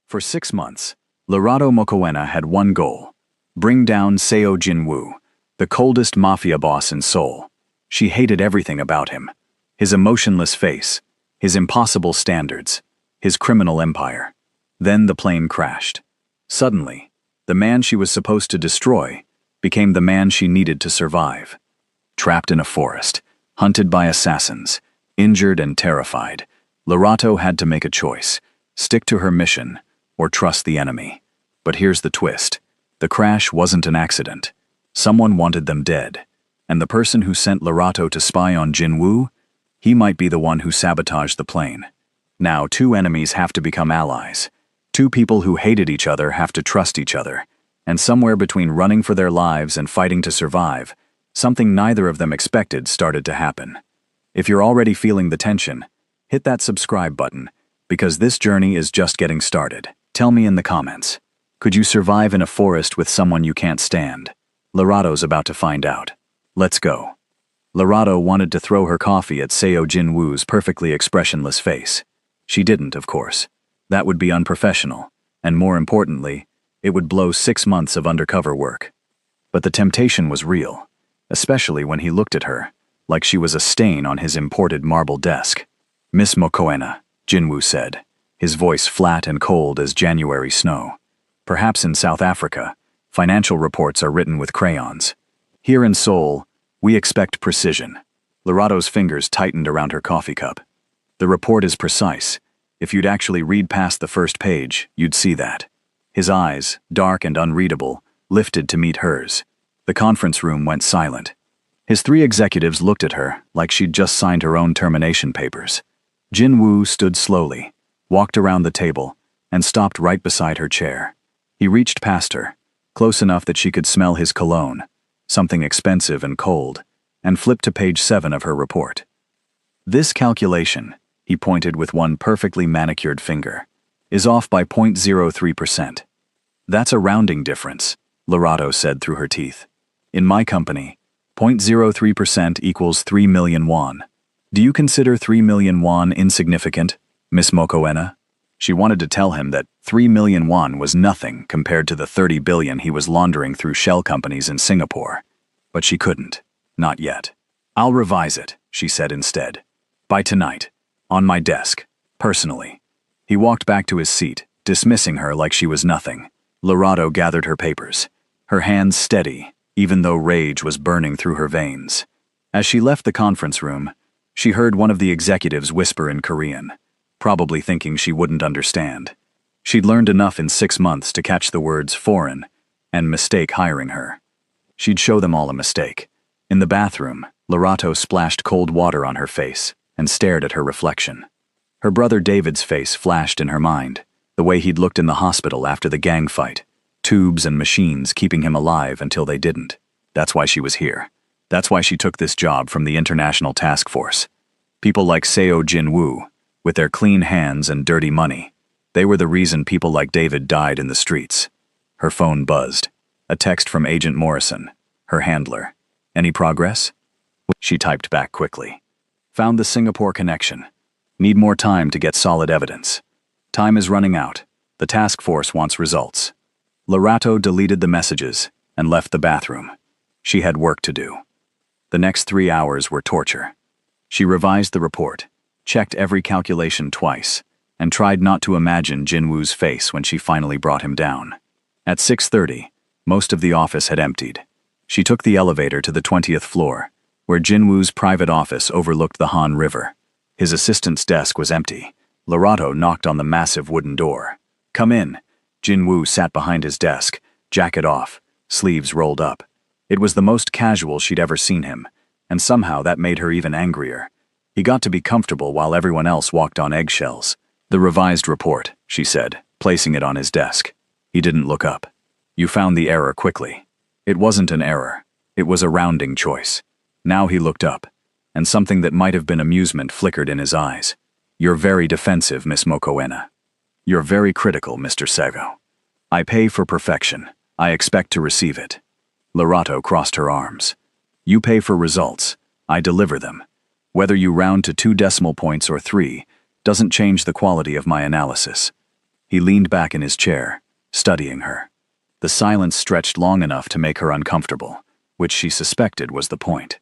For 6 months, Lerato Mokoena had one goal: bring down Seo Jinwoo, the coldest mafia boss in Seoul. She hated everything about him: his emotionless face, his impossible standards, his criminal empire. Then the plane crashed. Suddenly, the man she was supposed to destroy became the man she needed to survive. Trapped in a forest, hunted by assassins, injured and terrified, Lerato had to make a choice: stick to her mission or trust the enemy. But here's the twist: the crash wasn't an accident. Someone wanted them dead, and the person who sent Lerato to spy on Jinwoo, he might be the one who sabotaged the plane. Now 2 enemies have to become allies. 2 people who hated each other have to trust each other. And somewhere between running for their lives and fighting to survive, something neither of them expected started to happen. If you're already feeling the tension, hit that subscribe button, because this journey is just getting started. Tell me in the comments, could you survive in a forest with someone you can't stand? Lerato's about to find out. Let's go. Lerato wanted to throw her coffee at Seo Jinwoo's perfectly expressionless face. She didn't, of course. That would be unprofessional, and more importantly, it would blow 6 months of undercover work. But the temptation was real, especially when he looked at her, like she was a stain on his imported marble desk. "Miss Mokoena," Jinwoo said, his voice flat and cold as January snow. "Perhaps in South Africa, financial reports are written with crayons. Here in Seoul, we expect precision." Lerato's fingers tightened around her coffee cup. "The report is precise. If you'd actually read past the first page, you'd see that." His eyes, dark and unreadable, lifted to meet hers. The conference room went silent. His 3 executives looked at her like she'd just signed her own termination papers. Jinwoo stood slowly, walked around the table, and stopped right beside her chair. He reached past her, close enough that she could smell his cologne, something expensive and cold, and flipped to page 7 of her report. "This calculation," he pointed with one perfectly manicured finger, "is off by 0.03%. "That's a rounding difference," Lerato said through her teeth. "In my company, 0.03% equals 3 million won. Do you consider 3 million won insignificant, Miss Mokoena?" She wanted to tell him that 3 million won was nothing compared to the 30 billion he was laundering through shell companies in Singapore. But she couldn't. Not yet. "I'll revise it," she said instead. "By tonight. On my desk. Personally." He walked back to his seat, dismissing her like she was nothing. Lerato gathered her papers, her hands steady, even though rage was burning through her veins. As she left the conference room, she heard one of the executives whisper in Korean, probably thinking she wouldn't understand. She'd learned enough in 6 months to catch the words "foreign" and "mistake" hiring her. She'd show them all a mistake. In the bathroom, Lerato splashed cold water on her face and stared at her reflection. Her brother David's face flashed in her mind, the way he'd looked in the hospital after the gang fight, tubes and machines keeping him alive until they didn't. That's why she was here. That's why she took this job from the International Task Force. People like Seo Jinwoo, with their clean hands and dirty money, they were the reason people like David died in the streets. Her phone buzzed. A text from Agent Morrison, her handler. "Any progress?" She typed back quickly. "Found the Singapore connection. Need more time to get solid evidence. Time is running out. The task force wants results." Lerato deleted the messages and left the bathroom. She had work to do. The next 3 hours were torture. She revised the report, checked every calculation twice, and tried not to imagine Jinwoo's face when she finally brought him down. At 6:30, most of the office had emptied. She took the elevator to the 20th floor, where Jinwoo's private office overlooked the Han River. His assistant's desk was empty. Lerato knocked on the massive wooden door. "Come in." Jinwoo sat behind his desk, jacket off, sleeves rolled up. It was the most casual she'd ever seen him, and somehow that made her even angrier. He got to be comfortable while everyone else walked on eggshells. "The revised report," she said, placing it on his desk. He didn't look up. "You found the error quickly." It wasn't an error. It was a rounding choice. Now he looked up, and something that might have been amusement flickered in his eyes. "You're very defensive, Miss Mokoena. You're very critical, Mr. Sego. I pay for perfection. I expect to receive it." Lerato crossed her arms. "You pay for results. I deliver them. Whether you round to 2 decimal points or 3 doesn't change the quality of my analysis." He leaned back in his chair, studying her. The silence stretched long enough to make her uncomfortable, which she suspected was the point.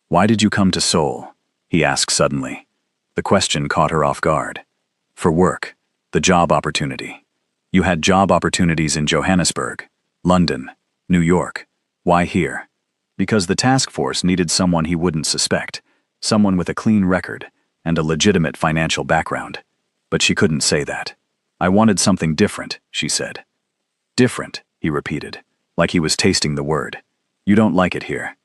"Why did you come to Seoul?" he asked suddenly. The question caught her off guard. "For work. The job opportunity. You had job opportunities in Johannesburg, London, New York. Why here?" "Because the task force needed someone he wouldn't suspect, someone with a clean record and a legitimate financial background." But she couldn't say that. "I wanted something different," she said. "Different," he repeated, like he was tasting the word. "You don't like it here."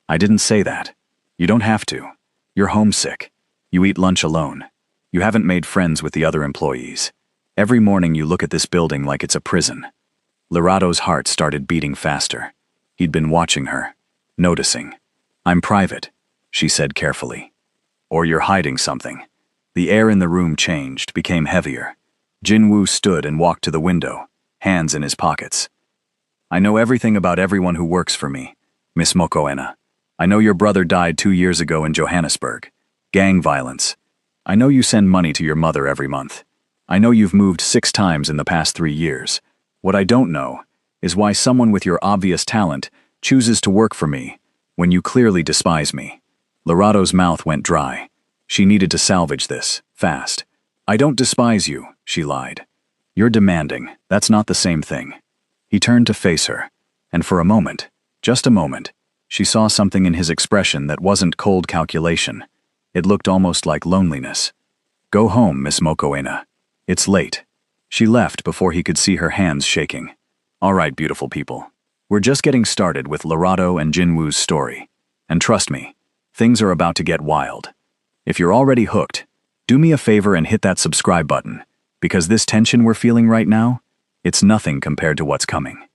"I didn't say that. You don't have to. You're homesick. You eat lunch alone. You haven't made friends with the other employees. Every morning you look at this building like it's a prison." Lerado's heart started beating faster. He'd been watching her, noticing. "I'm private," she said carefully. "Or you're hiding something." The air in the room changed, became heavier. Jinwoo stood and walked to the window, hands in his pockets. "I know everything about everyone who works for me, Miss Mokoena. I know your brother died 2 years ago in Johannesburg. Gang violence. I know you send money to your mother every month. I know you've moved 6 times in the past 3 years. What I don't know is why someone with your obvious talent chooses to work for me when you clearly despise me." Lerado's mouth went dry. She needed to salvage this, fast. "I don't despise you," she lied. "You're demanding. That's not the same thing." He turned to face her, and for a moment, just a moment, she saw something in his expression that wasn't cold calculation. It looked almost like loneliness. "Go home, Miss Mokoena. It's late." She left before he could see her hands shaking. "All right, beautiful people. We're just getting started with Lerado and Jinwoo's story. And trust me, things are about to get wild. If you're already hooked, do me a favor and hit that subscribe button, because this tension we're feeling right now, it's nothing compared to what's coming.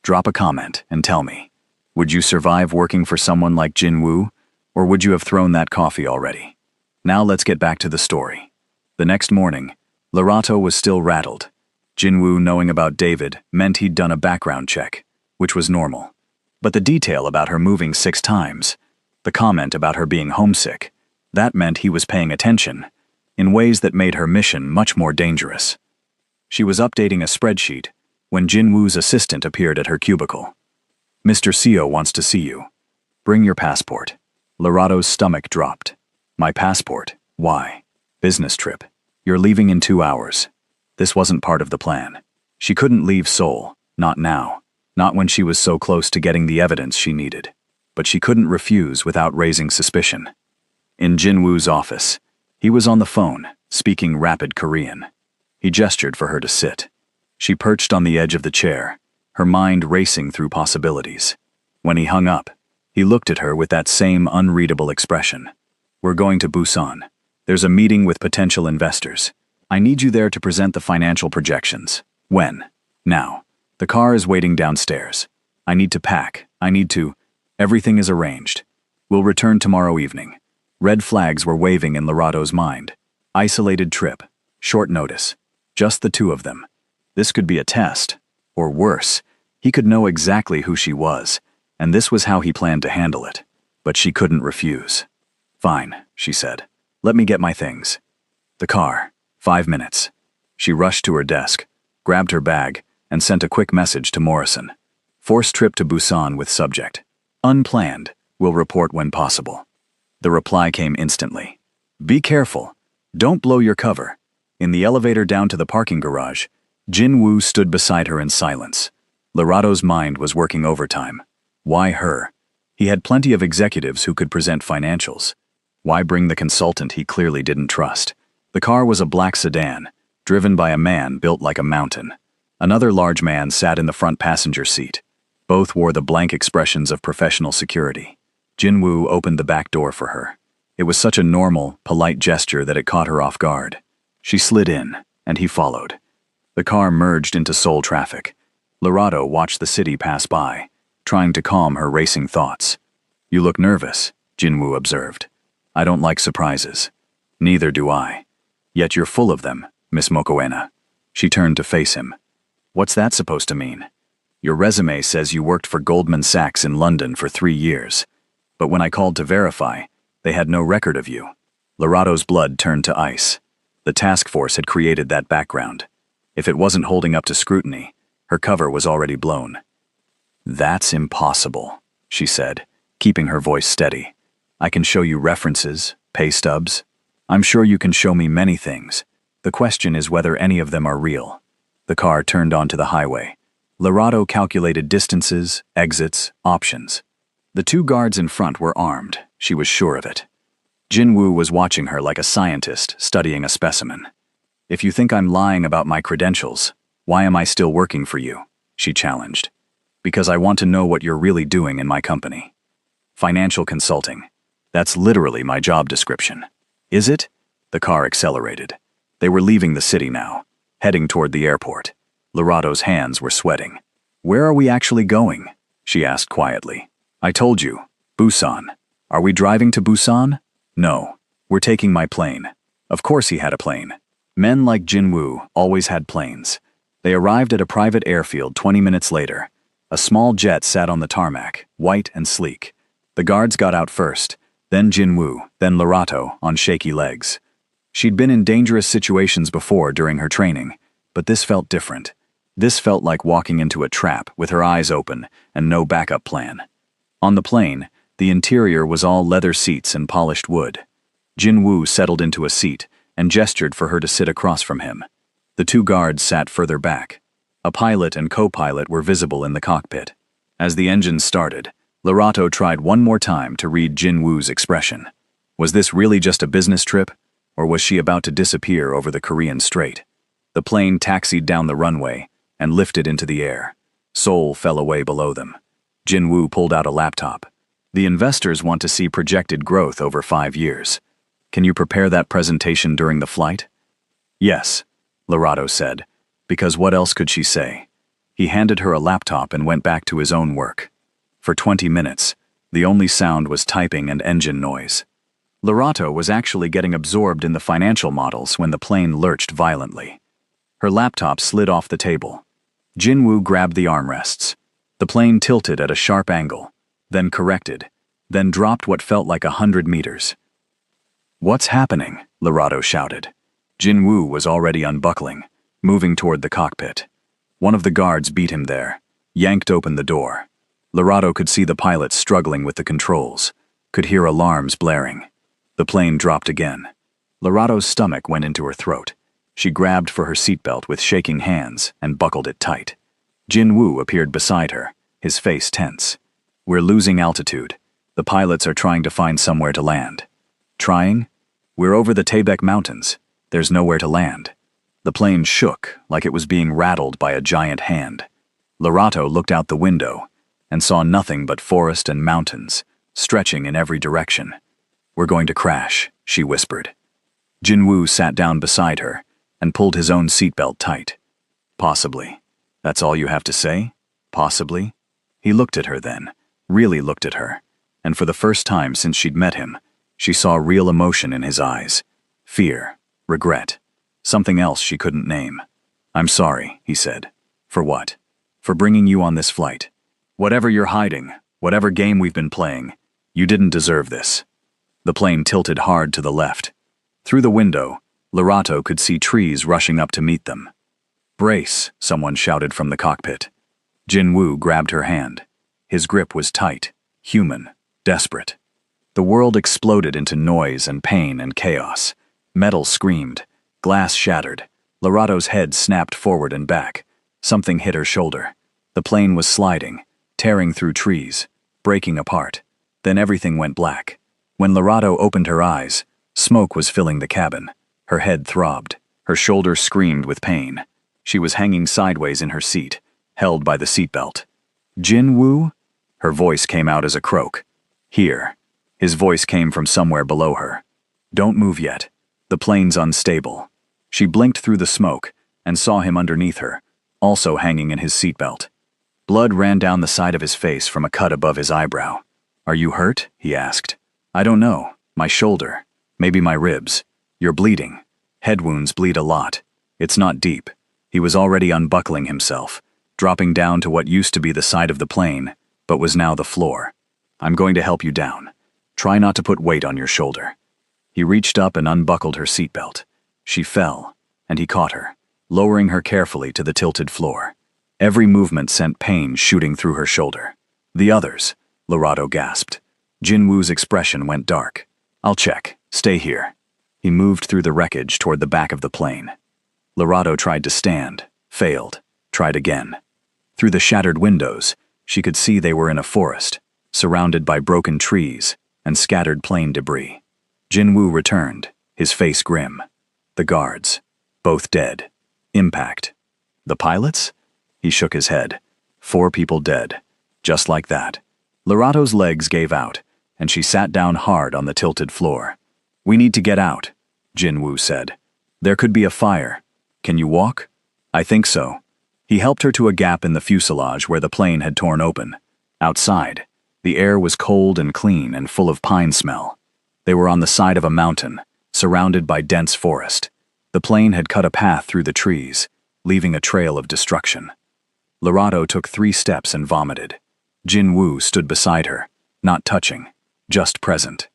Drop a comment and tell me, would you survive working for someone like Jinwoo, or would you have thrown that coffee already? Now let's get back to the story. The next morning, Lerato was still rattled. Jinwoo knowing about David meant he'd done a background check, which was normal. But the detail about her moving 6 times, the comment about her being homesick, that meant he was paying attention, in ways that made her mission much more dangerous. She was updating a spreadsheet when Jinwoo's assistant appeared at her cubicle. "Mr. Seo wants to see you. Bring your passport." Lerado's stomach dropped. "My passport? Why?" "Business trip. You're leaving in 2 hours." This wasn't part of the plan. She couldn't leave Seoul, not now, not when she was so close to getting the evidence she needed. But she couldn't refuse without raising suspicion. In Jinwoo's office, he was on the phone, speaking rapid Korean. He gestured for her to sit. She perched on the edge of the chair, her mind racing through possibilities. When he hung up, he looked at her with that same unreadable expression. "We're going to Busan. There's a meeting with potential investors. I need you there to present the financial projections." "When?" "Now. The car is waiting downstairs. I need to pack. Everything is arranged. We'll return tomorrow evening." Red flags were waving in Lerado's mind. Isolated trip. Short notice. Just the 2 of them. This could be a test. Or worse, he could know exactly who she was, and this was how he planned to handle it. But she couldn't refuse. "Fine," she said. "Let me get my things." "The car. 5 minutes." She rushed to her desk, grabbed her bag, and sent a quick message to Morrison. "Forced trip to Busan with subject. Unplanned. Will report when possible." The reply came instantly. "Be careful. Don't blow your cover." In the elevator down to the parking garage, Jinwoo stood beside her in silence. Lerado's mind was working overtime. Why her? He had plenty of executives who could present financials. Why bring the consultant he clearly didn't trust? The car was a black sedan, driven by a man built like a mountain. Another large man sat in the front passenger seat. Both wore the blank expressions of professional security. Jinwoo opened the back door for her. It was such a normal, polite gesture that it caught her off guard. She slid in, and he followed. The car merged into Seoul traffic. Lerado watched the city pass by, trying to calm her racing thoughts. "You look nervous," Jinwoo observed. "I don't like surprises." "Neither do I. Yet you're full of them, Miss Mokoena." She turned to face him. "What's that supposed to mean?" "Your resume says you worked for Goldman Sachs in London for 3 years. But when I called to verify, they had no record of you." Lerado's blood turned to ice. The task force had created that background. If it wasn't holding up to scrutiny, her cover was already blown. "That's impossible," she said, keeping her voice steady. "I can show you references, pay stubs. I'm sure you can show me many things. The question is whether any of them are real." The car turned onto the highway. Lorado calculated distances, exits, options. The two guards in front were armed, she was sure of it. Jinwoo was watching her like a scientist studying a specimen. "If you think I'm lying about my credentials, why am I still working for you?" she challenged. "Because I want to know what you're really doing in my company." "Financial consulting. That's literally my job description." "Is it?" The car accelerated. They were leaving the city now, heading toward the airport. Lorado's hands were sweating. "Where are we actually going?" she asked quietly. "I told you, Busan. Are we driving to Busan?" "No, we're taking my plane." Of course he had a plane. Men like Jinwoo always had planes. They arrived at a private airfield 20 minutes later. A small jet sat on the tarmac, white and sleek. The guards got out first, then Jinwoo, then Lorado, on shaky legs. She'd been in dangerous situations before during her training, but this felt different. This felt like walking into a trap with her eyes open and no backup plan. On the plane, the interior was all leather seats and polished wood. Jinwoo settled into a seat and gestured for her to sit across from him. The two guards sat further back. A pilot and co-pilot were visible in the cockpit. As the engine started, Lorado tried one more time to read Jinwoo's expression. Was this really just a business trip, or was she about to disappear over the Korean Strait? The plane taxied down the runway and lifted into the air. Seoul fell away below them. Jinwoo pulled out a laptop. "The investors want to see projected growth over 5 years. Can you prepare that presentation during the flight?" "Yes," Lorado said, because what else could she say? He handed her a laptop and went back to his own work. For 20 minutes, the only sound was typing and engine noise. Lorado was actually getting absorbed in the financial models when the plane lurched violently. Her laptop slid off the table. Jinwoo grabbed the armrests. The plane tilted at a sharp angle, then corrected, then dropped what felt like 100 meters. "What's happening?" Lorado shouted. Jinwoo was already unbuckling, moving toward the cockpit. One of the guards beat him there, yanked open the door. Lorado could see the pilot struggling with the controls, could hear alarms blaring. The plane dropped again. Lorado's stomach went into her throat. She grabbed for her seatbelt with shaking hands and buckled it tight. Jinwoo appeared beside her, his face tense. "We're losing altitude. The pilots are trying to find somewhere to land." "Trying? We're over the Taebaek Mountains. There's nowhere to land." The plane shook like it was being rattled by a giant hand. Lorado looked out the window and saw nothing but forest and mountains, stretching in every direction. "We're going to crash," she whispered. Jinwoo sat down beside her and pulled his own seatbelt tight. "Possibly. That's all you have to say? Possibly?" He looked at her then, really looked at her, and for the first time since she'd met him, she saw real emotion in his eyes. Fear, regret, something else she couldn't name. "I'm sorry," he said. "For what?" "For bringing you on this flight. Whatever you're hiding, whatever game we've been playing, you didn't deserve this." The plane tilted hard to the left. Through the window, Lorado could see trees rushing up to meet them. "Brace," someone shouted from the cockpit. Jinwoo grabbed her hand. His grip was tight, human, desperate. The world exploded into noise and pain and chaos. Metal screamed. Glass shattered. Lorado's head snapped forward and back. Something hit her shoulder. The plane was sliding, tearing through trees, breaking apart. Then everything went black. When Lorado opened her eyes, smoke was filling the cabin. Her head throbbed. Her shoulder screamed with pain. She was hanging sideways in her seat, held by the seatbelt. "Jinwoo?" Her voice came out as a croak. "Here." His voice came from somewhere below her. "Don't move yet. The plane's unstable." She blinked through the smoke and saw him underneath her, also hanging in his seatbelt. Blood ran down the side of his face from a cut above his eyebrow. "Are you hurt?" he asked. "I don't know. My shoulder. Maybe my ribs. You're bleeding. Head wounds bleed a lot. It's not deep." He was already unbuckling himself, dropping down to what used to be the side of the plane, but was now the floor. "I'm going to help you down. Try not to put weight on your shoulder." He reached up and unbuckled her seatbelt. She fell, and he caught her. lowering her carefully to the tilted floor. Every movement sent pain shooting through her shoulder. The others, Lorato gasped. Jinwoo's expression went dark. I'll check. Stay here. He moved through the wreckage toward the back of the plane. Lorato tried to stand, failed, tried again. Through the shattered windows, she could see they were in a forest, surrounded by broken trees and scattered plane debris. Jinwoo returned, his face grim. The guards, both dead. Impact. The pilots? He shook his head. 4 people dead. Just like that. Lorato's legs gave out, and she sat down hard on the tilted floor. We need to get out, Jinwoo said. There could be a fire. Can you walk? I think so. He helped her to a gap in the fuselage where the plane had torn open. Outside, the air was cold and clean and full of pine smell. They were on the side of a mountain, surrounded by dense forest. The plane had cut a path through the trees, leaving a trail of destruction. Lorato took 3 steps and vomited. Jinwoo stood beside her, not touching, just present.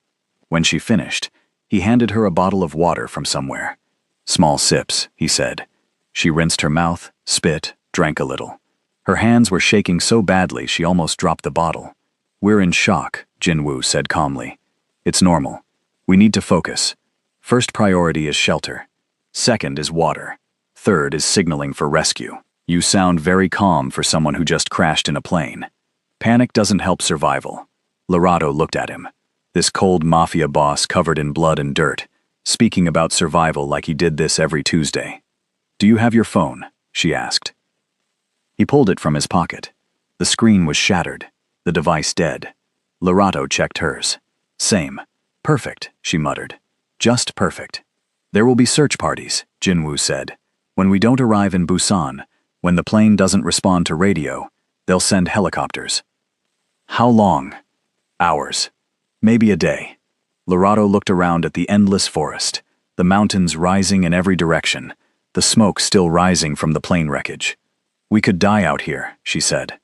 When she finished, he handed her a bottle of water from somewhere. Small sips, he said. She rinsed her mouth, spit, drank a little. Her hands were shaking so badly she almost dropped the bottle. We're in shock, Jinwoo said calmly. It's normal. We need to focus. First priority is shelter. Second is water. Third is signaling for rescue. You sound very calm for someone who just crashed in a plane. Panic doesn't help survival. Lorato looked at him. This cold mafia boss covered in blood and dirt, speaking about survival like he did this every Tuesday. Do you have your phone? She asked. He pulled it from his pocket. The screen was shattered, the device dead. Lorato checked hers. Same. Perfect, she muttered. Just perfect. There will be search parties, Jinwoo said. When we don't arrive in Busan, when the plane doesn't respond to radio, they'll send helicopters. How long? Hours. Maybe a day. Lorato looked around at the endless forest, the mountains rising in every direction, the smoke still rising from the plane wreckage. We could die out here, she said.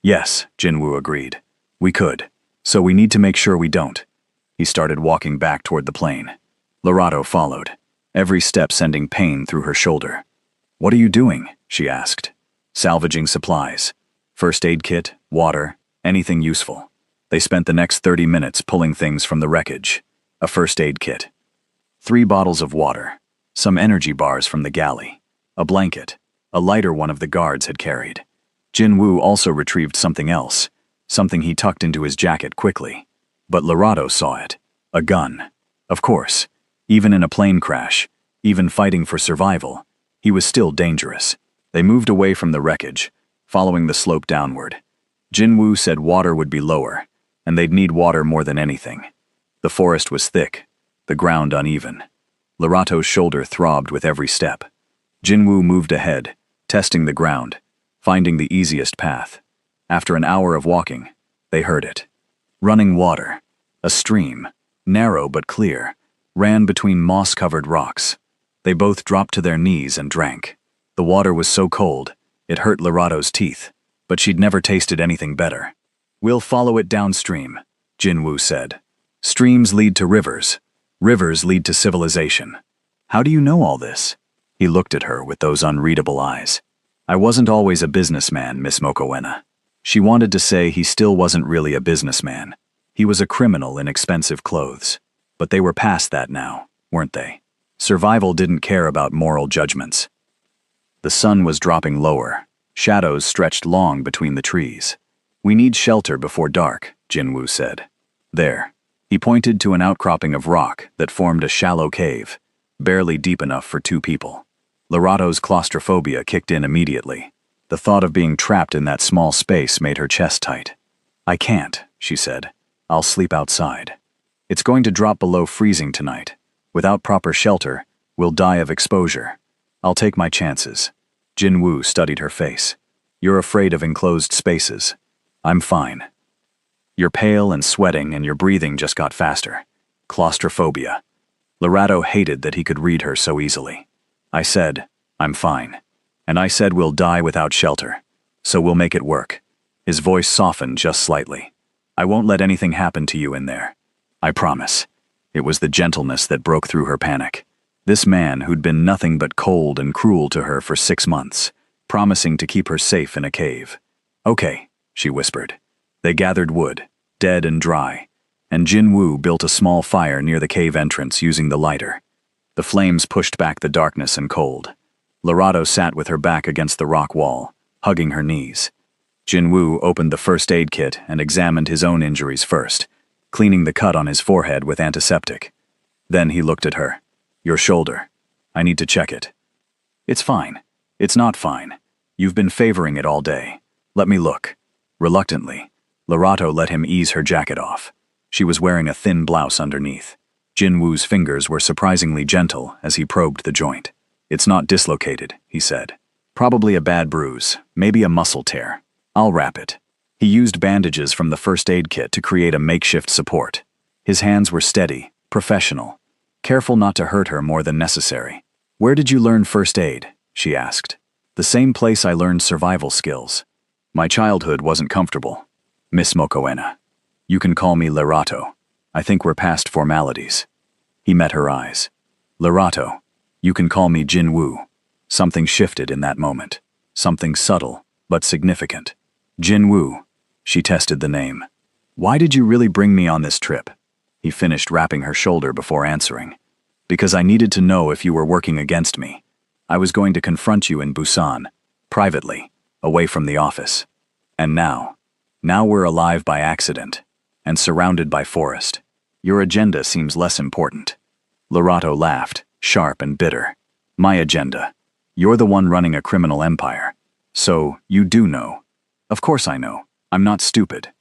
Yes, Jinwoo agreed. We could. So we need to make sure we don't. He started walking back toward the plane. Lorato followed, every step sending pain through her shoulder. What are you doing? She asked. Salvaging supplies. First aid kit, water, anything useful. They spent the next 30 minutes pulling things from the wreckage. A first aid kit. 3 bottles of water. Some energy bars from the galley. A blanket. A lighter one of the guards had carried. Jinwoo also retrieved something else, something he tucked into his jacket quickly. But Lorato saw it. A gun. Of course. Even in a plane crash, even fighting for survival, he was still dangerous. They moved away from the wreckage, following the slope downward. Jinwoo said water would be lower, and they'd need water more than anything. The forest was thick, the ground uneven. Lorato's shoulder throbbed with every step. Jinwoo moved ahead, testing the ground, finding the easiest path. After an hour of walking, they heard it. Running water. A stream, narrow but clear, ran between moss-covered rocks. They both dropped to their knees and drank. The water was so cold, it hurt Lorato's teeth, but she'd never tasted anything better. We'll follow it downstream, Jinwoo said. Streams lead to rivers. Rivers lead to civilization. How do you know all this? He looked at her with those unreadable eyes. I wasn't always a businessman, Miss Mokoena. She wanted to say he still wasn't really a businessman. He was a criminal in expensive clothes. But they were past that now, weren't they? Survival didn't care about moral judgments. The sun was dropping lower. Shadows stretched long between the trees. We need shelter before dark, Jinwoo said. There. He pointed to an outcropping of rock that formed a shallow cave, barely deep enough for 2 people. Lorato's claustrophobia kicked in immediately. The thought of being trapped in that small space made her chest tight. I can't, she said. I'll sleep outside. It's going to drop below freezing tonight. Without proper shelter, we'll die of exposure. I'll take my chances. Jinwoo studied her face. You're afraid of enclosed spaces. I'm fine. You're pale and sweating and your breathing just got faster. Claustrophobia. Lorato hated that he could read her so easily. I said, I'm fine. And I said we'll die without shelter. So we'll make it work. His voice softened just slightly. I won't let anything happen to you in there. I promise. It was the gentleness that broke through her panic. This man who'd been nothing but cold and cruel to her for 6 months, promising to keep her safe in a cave. "Okay," she whispered. They gathered wood, dead and dry, and Jinwoo built a small fire near the cave entrance using the lighter. The flames pushed back the darkness and cold. Lorato sat with her back against the rock wall, hugging her knees. Jinwoo opened the first aid kit and examined his own injuries first, cleaning the cut on his forehead with antiseptic. Then he looked at her. "Your shoulder. I need to check it." "It's fine. It's not fine. You've been favoring it all day. Let me look." Reluctantly, Lorato let him ease her jacket off. She was wearing a thin blouse underneath. Jinwoo's fingers were surprisingly gentle as he probed the joint. "It's not dislocated," he said. "Probably a bad bruise, maybe a muscle tear. I'll wrap it." He used bandages from the first aid kit to create a makeshift support. His hands were steady, professional, careful not to hurt her more than necessary. "Where did you learn first aid?" she asked. "The same place I learned survival skills. My childhood wasn't comfortable. Miss Mokoena. You can call me Lorato. I think we're past formalities." He met her eyes. "Lorato, you can call me Jinwoo." Something shifted in that moment. Something subtle, but significant. "Jinwoo." She tested the name. "Why did you really bring me on this trip?" He finished wrapping her shoulder before answering. "Because I needed to know if you were working against me. I was going to confront you in Busan, privately, away from the office. And now we're alive by accident, and surrounded by forest. Your agenda seems less important." Lorato laughed, sharp and bitter. "My agenda? You're the one running a criminal empire. So, you do know." "Of course I know. I'm not stupid."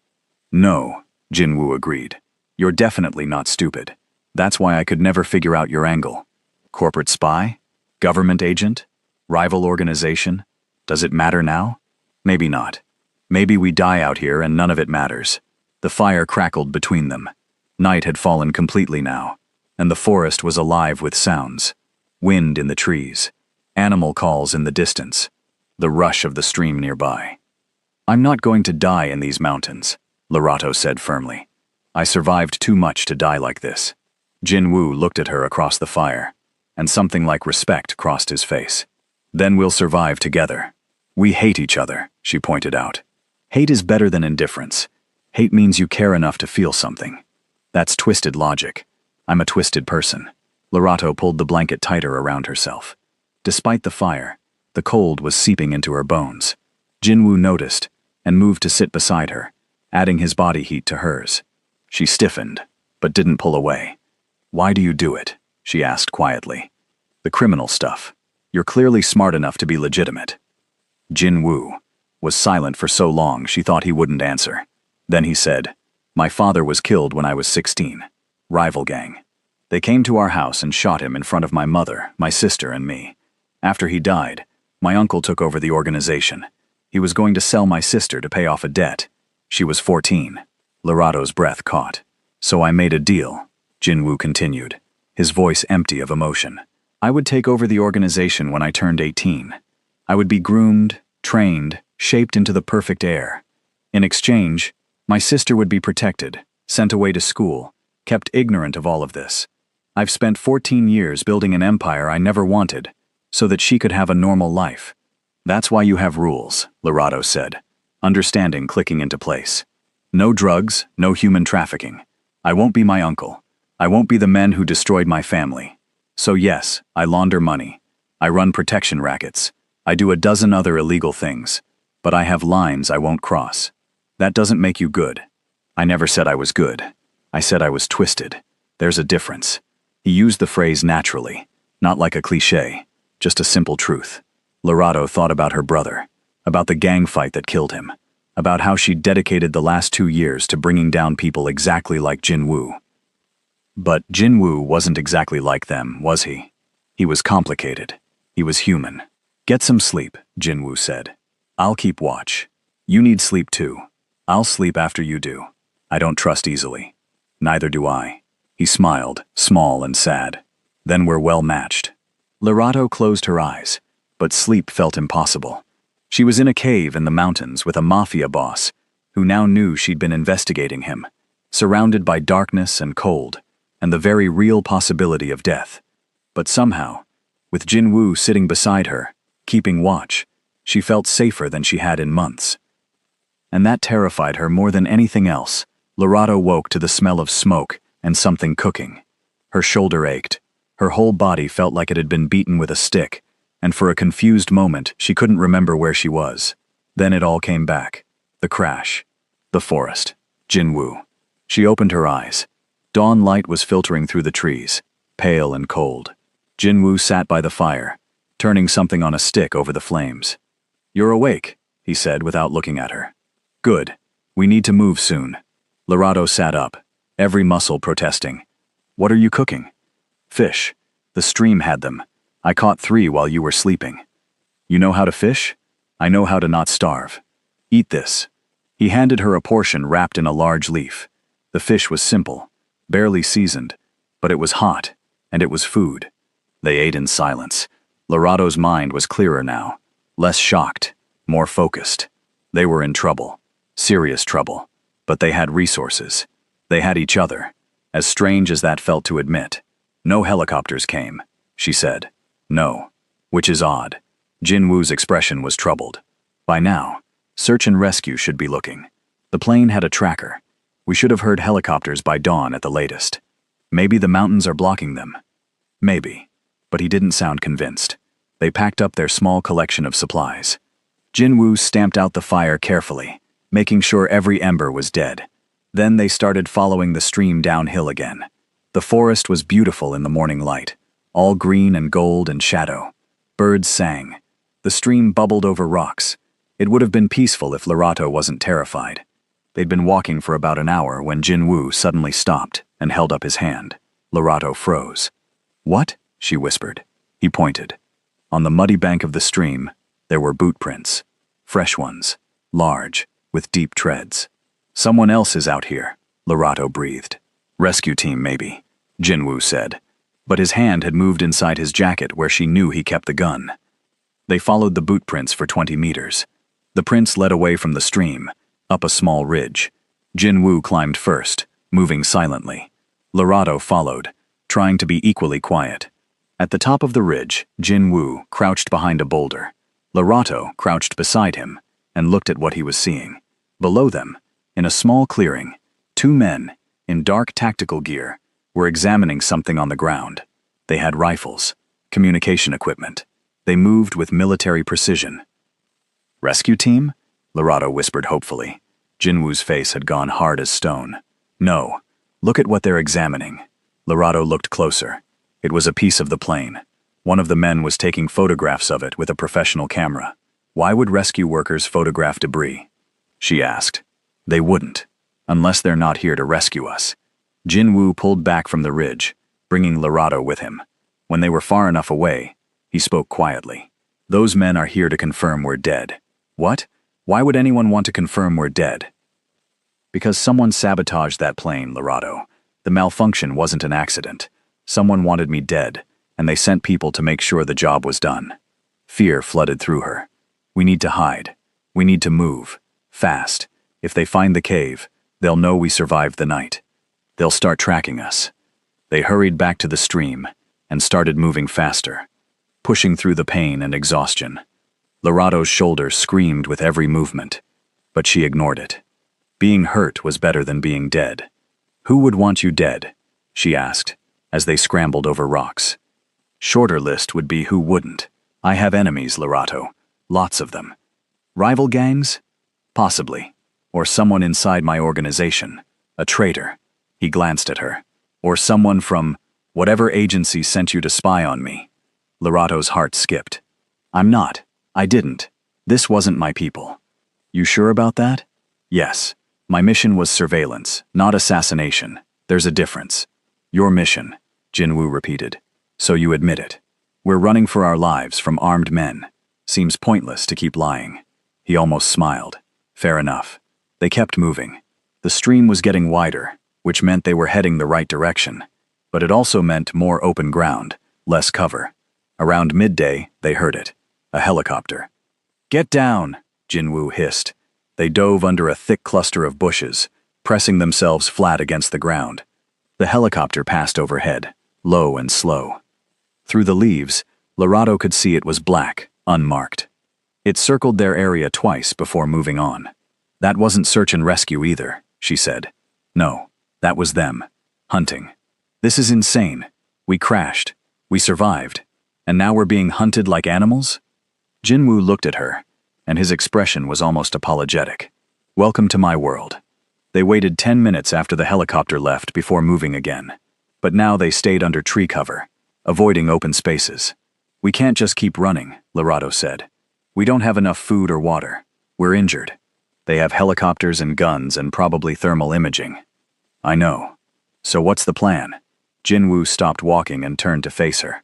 "No," Jinwoo agreed. "You're definitely not stupid. That's why I could never figure out your angle. Corporate spy? Government agent? Rival organization? Does it matter now? Maybe not. Maybe we die out here and none of it matters." The fire crackled between them. Night had fallen completely now, and the forest was alive with sounds. Wind in the trees, animal calls in the distance, the rush of the stream nearby. "I'm not going to die in these mountains," Lorato said firmly. "I survived too much to die like this." Jinwoo looked at her across the fire, and something like respect crossed his face. "Then we'll survive together. We hate each other," she pointed out. "Hate is better than indifference. Hate means you care enough to feel something. That's twisted logic. I'm a twisted person." Lorato pulled the blanket tighter around herself. Despite the fire, the cold was seeping into her bones. Jinwoo noticed and moved to sit beside her, adding his body heat to hers. She stiffened, but didn't pull away. "Why do you do it?" she asked quietly. "The criminal stuff. You're clearly smart enough to be legitimate." Jinwoo was silent for so long she thought he wouldn't answer. Then he said, "My father was killed when I was 16. Rival gang. They came to our house and shot him in front of my mother, my sister, and me. After he died, my uncle took over the organization. He was going to sell my sister to pay off a debt. She was 14. Lorato's breath caught. "So I made a deal," Jinwoo continued, his voice empty of emotion. "I would take over the organization when I turned 18. I would be groomed, trained, shaped into the perfect heir. In exchange, my sister would be protected, sent away to school, kept ignorant of all of this. I've spent 14 years building an empire I never wanted, so that she could have a normal life. That's why you have rules," Lorato said, understanding clicking into place. "No drugs, no human trafficking. I won't be my uncle. I won't be the men who destroyed my family. So yes, I launder money. I run protection rackets. I do a dozen other illegal things. But I have lines I won't cross. That doesn't make you good." "I never said I was good. I said I was twisted. There's a difference." He used the phrase naturally, not like a cliché, just a simple truth. Lorato thought about her brother, about the gang fight that killed him, about how she'd dedicated the last 2 years to bringing down people exactly like Jinwoo. But Jinwoo wasn't exactly like them, was he? He was complicated. He was human. "Get some sleep," Jinwoo said. "I'll keep watch. You need sleep too. I'll sleep after you do. I don't trust easily." "Neither do I." He smiled, small and sad. "Then we're well matched." Lorato closed her eyes, but sleep felt impossible. She was in a cave in the mountains with a Mafia boss, who now knew she'd been investigating him, surrounded by darkness and cold, and the very real possibility of death. But somehow, with Jinwoo sitting beside her, keeping watch, she felt safer than she had in months. And that terrified her more than anything else. Lorato woke to the smell of smoke and something cooking. Her shoulder ached. Her whole body felt like it had been beaten with a stick, and for a confused moment she couldn't remember where she was. Then it all came back. The crash. The forest. Jinwoo. She opened her eyes. Dawn light was filtering through the trees, pale and cold. Jinwoo sat by the fire, turning something on a stick over the flames. "You're awake," he said without looking at her. "Good. We need to move soon." Lorato sat up, every muscle protesting. "What are you cooking?" "Fish. The stream had them. I caught 3 while you were sleeping." "You know how to fish?" "I know how to not starve. Eat this." He handed her a portion wrapped in a large leaf. The fish was simple, barely seasoned, but it was hot, and it was food. They ate in silence. Lorato's mind was clearer now, less shocked, more focused. They were in trouble, serious trouble, but they had resources. They had each other, as strange as that felt to admit. "No helicopters came," she said. "No," which is odd. Jinwoo's expression was troubled. By now, search and rescue should be looking. The plane had a tracker. We should have heard helicopters by dawn at the latest. Maybe the mountains are blocking them. Maybe. But he didn't sound convinced. They packed up their small collection of supplies. Jinwoo stamped out the fire carefully, making sure every ember was dead. Then they started following the stream downhill again. The forest was beautiful in the morning light, all green and gold and shadow. Birds sang. The stream bubbled over rocks. It would have been peaceful if Lorato wasn't terrified. They'd been walking for about an hour when Jinwoo suddenly stopped and held up his hand. Lorato froze. "What?" she whispered. He pointed. On the muddy bank of the stream, there were boot prints. Fresh ones, large, with deep treads. "Someone else is out here," Lorato breathed. "Rescue team, maybe," Jinwoo said. But his hand had moved inside his jacket where she knew he kept the gun. They followed the boot prints for 20 meters. The prints led away from the stream, up a small ridge. Jinwoo climbed first, moving silently. Lorato followed, trying to be equally quiet. At the top of the ridge, Jinwoo crouched behind a boulder. Lorato crouched beside him and looked at what he was seeing. Below them, in a small clearing, 2 men, in dark tactical gear, were examining something on the ground. They had rifles, communication equipment. They moved with military precision. "Rescue team?" Lorato whispered hopefully. Jinwoo's face had gone hard as stone. "No. Look at what they're examining." Lorato looked closer. It was a piece of the plane. One of the men was taking photographs of it with a professional camera. "Why would rescue workers photograph debris?" she asked. "They wouldn't, unless they're not here to rescue us." Jinwoo pulled back from the ridge, bringing Lorato with him. When they were far enough away, he spoke quietly. "Those men are here to confirm we're dead." "What? Why would anyone want to confirm we're dead?" "Because someone sabotaged that plane, Lorato. The malfunction wasn't an accident. Someone wanted me dead, and they sent people to make sure the job was done." Fear flooded through her. "We need to hide. We need to move. Fast. If they find the cave, they'll know we survived the night. They'll start tracking us." They hurried back to the stream and started moving faster, pushing through the pain and exhaustion. Lorato's shoulder screamed with every movement, but she ignored it. Being hurt was better than being dead. "Who would want you dead?" she asked, as they scrambled over rocks. "Shorter list would be who wouldn't. I have enemies, Lorato. Lots of them. Rival gangs? Possibly. Or someone inside my organization. A traitor." He glanced at her. "Or someone from whatever agency sent you to spy on me." Lorato's heart skipped. "I'm not. I didn't. This wasn't my people." "You sure about that?" "Yes. My mission was surveillance, not assassination. There's a difference." "Your mission," Jinwoo repeated. "So you admit it. We're running for our lives from armed men. Seems pointless to keep lying." He almost smiled. "Fair enough." They kept moving. The stream was getting wider, which meant they were heading the right direction. But it also meant more open ground, less cover. Around midday, they heard it. A helicopter. "Get down!" Jinwoo hissed. They dove under a thick cluster of bushes, pressing themselves flat against the ground. The helicopter passed overhead, low and slow. Through the leaves, Lorado could see it was black, unmarked. It circled their area twice before moving on. That wasn't search and rescue either, she said. No, that was them. Hunting. This is insane. We crashed. We survived. And now we're being hunted like animals? Jinwoo looked at her, and his expression was almost apologetic. Welcome to my world. They waited 10 minutes after the helicopter left before moving again. But now they stayed under tree cover, avoiding open spaces. We can't just keep running, Lorado said. We don't have enough food or water. We're injured. They have helicopters and guns and probably thermal imaging. I know. So what's the plan? Jinwoo stopped walking and turned to face her.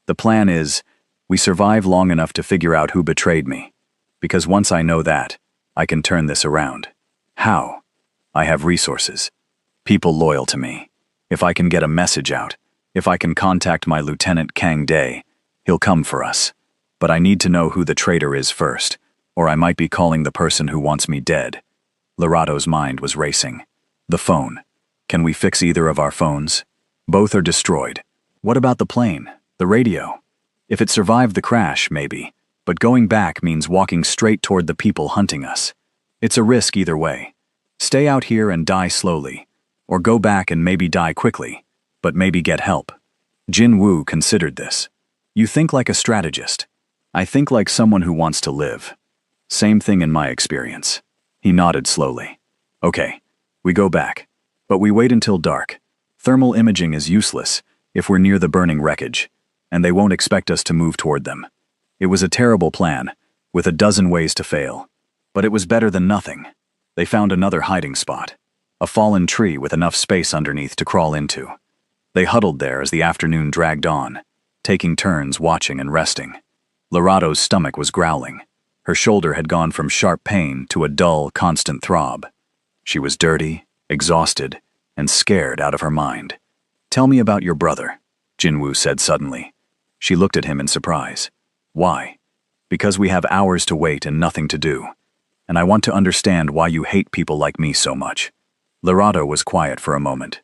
The plan is, we survive long enough to figure out who betrayed me. Because once I know that, I can turn this around. How? I have resources. People loyal to me. If I can get a message out, if I can contact my Lieutenant Kang Dae, he'll come for us. But I need to know who the traitor is first, or I might be calling the person who wants me dead. Lorado's mind was racing. The phone. Can we fix either of our phones? Both are destroyed. What about the plane? The radio? If it survived the crash, maybe. But going back means walking straight toward the people hunting us. It's a risk either way. Stay out here and die slowly. Or go back and maybe die quickly. But maybe get help. Jinwoo considered this. You think like a strategist. I think like someone who wants to live. Same thing in my experience. He nodded slowly. Okay, we go back. But we wait until dark. Thermal imaging is useless if we're near the burning wreckage, and they won't expect us to move toward them. It was a terrible plan, with a dozen ways to fail. But it was better than nothing. They found another hiding spot. A fallen tree with enough space underneath to crawl into. They huddled there as the afternoon dragged on, taking turns watching and resting. Lorado's stomach was growling. Her shoulder had gone from sharp pain to a dull, constant throb. She was dirty, exhausted, and scared out of her mind. Tell me about your brother, Jinwoo said suddenly. She looked at him in surprise. Why? Because we have hours to wait and nothing to do. And I want to understand why you hate people like me so much. Lorado was quiet for a moment.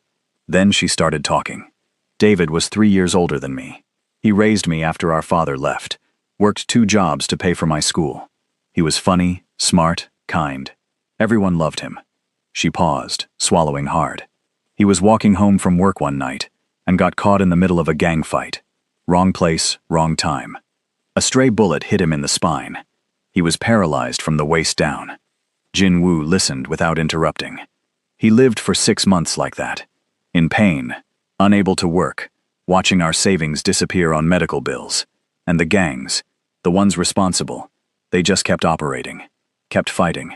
Then she started talking. David was 3 years older than me. He raised me after our father left, worked 2 jobs to pay for my school. He was funny, smart, kind. Everyone loved him. She paused, swallowing hard. He was walking home from work one night and got caught in the middle of a gang fight. Wrong place, wrong time. A stray bullet hit him in the spine. He was paralyzed from the waist down. Jinwoo listened without interrupting. He lived for 6 months like that, in pain, unable to work, watching our savings disappear on medical bills. And the gangs, the ones responsible, they just kept operating, kept fighting,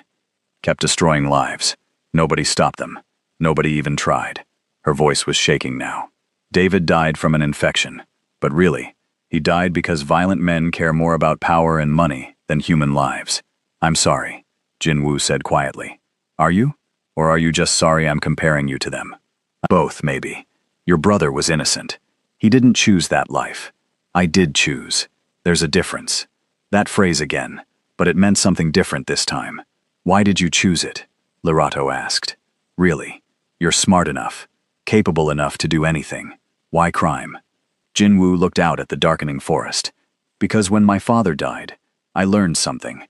kept destroying lives. Nobody stopped them. Nobody even tried. Her voice was shaking now. David died from an infection. But really, he died because violent men care more about power and money than human lives. I'm sorry, Jinwoo said quietly. Are you? Or are you just sorry I'm comparing you to them? Both, maybe. Your brother was innocent. He didn't choose that life. I did choose. There's a difference. That phrase again, but it meant something different this time. Why did you choose it? Lorado asked. Really, you're smart enough, capable enough to do anything. Why crime? Jinwoo looked out at the darkening forest. Because when my father died, I learned something.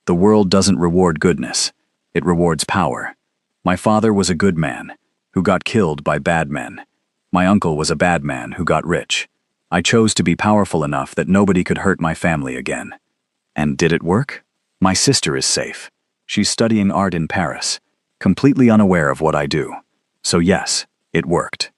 The world doesn't reward goodness. It rewards power. My father was a good man, who got killed by bad men. My uncle was a bad man who got rich. I chose to be powerful enough that nobody could hurt my family again. And did it work? My sister is safe. She's studying art in Paris, completely unaware of what I do. So yes, it worked.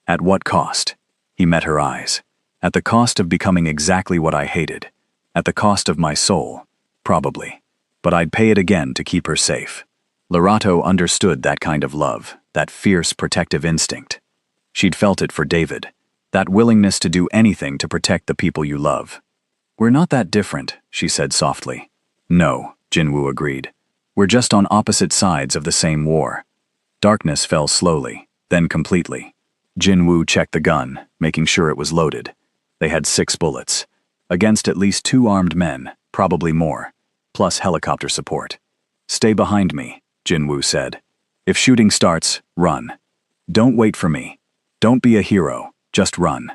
At what cost? He met her eyes. At the cost of becoming exactly what I hated. At the cost of my soul, probably. But I'd pay it again to keep her safe. Lorado understood that kind of love, that fierce protective instinct. She'd felt it for David, that willingness to do anything to protect the people you love. We're not that different, she said softly. No, Jinwoo agreed. We're just on opposite sides of the same war. Darkness fell slowly, then completely. Jinwoo checked the gun, making sure it was loaded. They had 6 bullets, against at least 2 armed men, probably more, plus helicopter support. Stay behind me, Jinwoo said. If shooting starts, run. Don't wait for me. Don't be a hero, just run.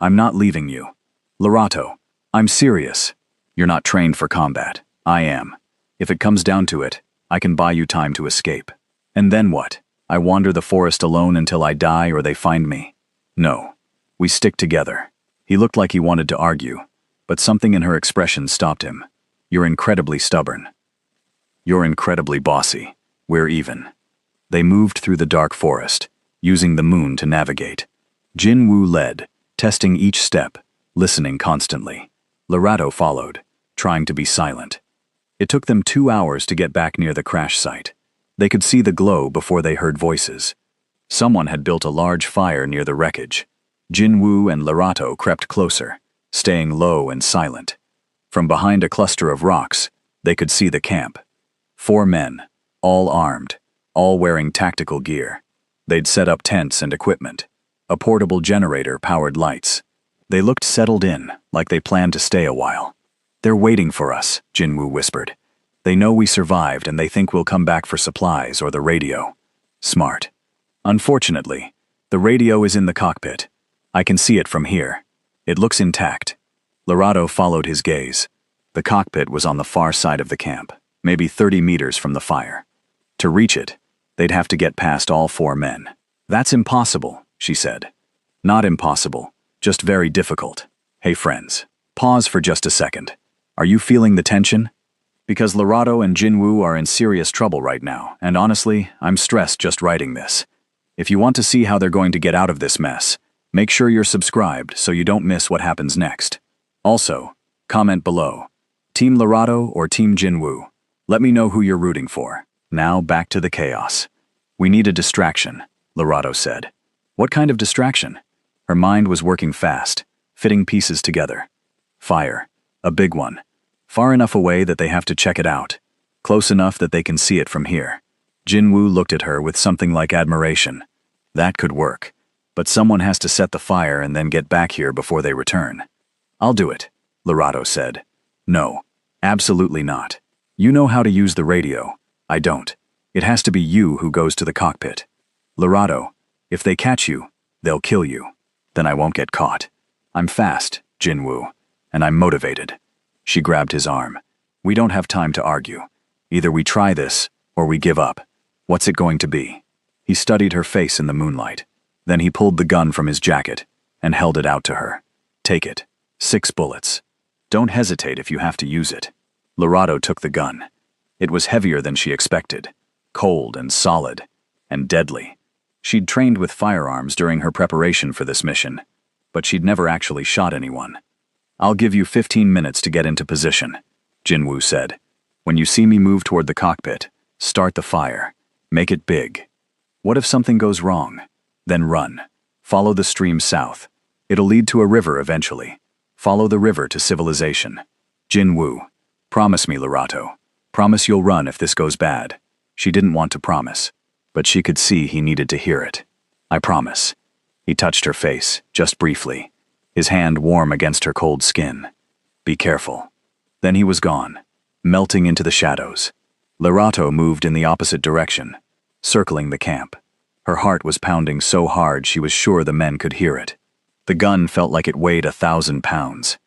I'm not leaving you. Lorato, I'm serious. You're not trained for combat. I am. If it comes down to it, I can buy you time to escape. And then what? I wander the forest alone until I die or they find me? No. We stick together. He looked like he wanted to argue, but something in her expression stopped him. You're incredibly stubborn. You're incredibly bossy. We're even. They moved through the dark forest, using the moon to navigate. Jin Woo led, testing each step, listening constantly. Lorato followed, trying to be silent. It took them 2 hours to get back near the crash site. They could see the glow before they heard voices. Someone had built a large fire near the wreckage. Jin Woo and Lorato crept closer, staying low and silent. From behind a cluster of rocks, they could see the camp. 4 men, all armed, all wearing tactical gear. They'd set up tents and equipment. A portable generator powered lights. They looked settled in, like they planned to stay a while. They're waiting for us, Jin Woo whispered. They know we survived and they think we'll come back for supplies or the radio. Smart. Unfortunately, the radio is in the cockpit. I can see it from here. It looks intact. Lorato followed his gaze. The cockpit was on the far side of the camp, maybe 30 meters from the fire. To reach it, they'd have to get past all 4 men. That's impossible, she said. Not impossible, just very difficult. Hey friends, pause for just a second. Are you feeling the tension? Because Lorato and Jin Woo are in serious trouble right now, and honestly, I'm stressed just writing this. If you want to see how they're going to get out of this mess, make sure you're subscribed so you don't miss what happens next. Also, comment below. Team Lorato or Team Jin Woo? Let me know who you're rooting for. Now back to the chaos. We need a distraction, Lorato said. What kind of distraction? Her mind was working fast, fitting pieces together. Fire. A big one. Far enough away that they have to check it out. Close enough that they can see it from here. Jin Woo looked at her with something like admiration. That could work. But someone has to set the fire and then get back here before they return. I'll do it, Lorato said. No, absolutely not. You know how to use the radio. I don't. It has to be you who goes to the cockpit. Lorato, if they catch you, they'll kill you. Then I won't get caught. I'm fast, Jin Woo, and I'm motivated. She grabbed his arm. We don't have time to argue. Either we try this, or we give up. What's it going to be? He studied her face in the moonlight. Then he pulled the gun from his jacket and held it out to her. Take it. 6 bullets. Don't hesitate if you have to use it. Lorato took the gun. It was heavier than she expected. Cold and solid. And deadly. She'd trained with firearms during her preparation for this mission, but she'd never actually shot anyone. I'll give you 15 minutes to get into position, Jin Woo said. When you see me move toward the cockpit, start the fire. Make it big. What if something goes wrong? Then run. Follow the stream south. It'll lead to a river eventually. Follow the river to civilization. Jin Woo. Promise me, Lorato. Promise you'll run if this goes bad. She didn't want to promise, but she could see he needed to hear it. I promise. He touched her face, just briefly, his hand warm against her cold skin. Be careful. Then he was gone, melting into the shadows. Lorato moved in the opposite direction, circling the camp. Her heart was pounding so hard she was sure the men could hear it. The gun felt like it weighed 1,000 pounds.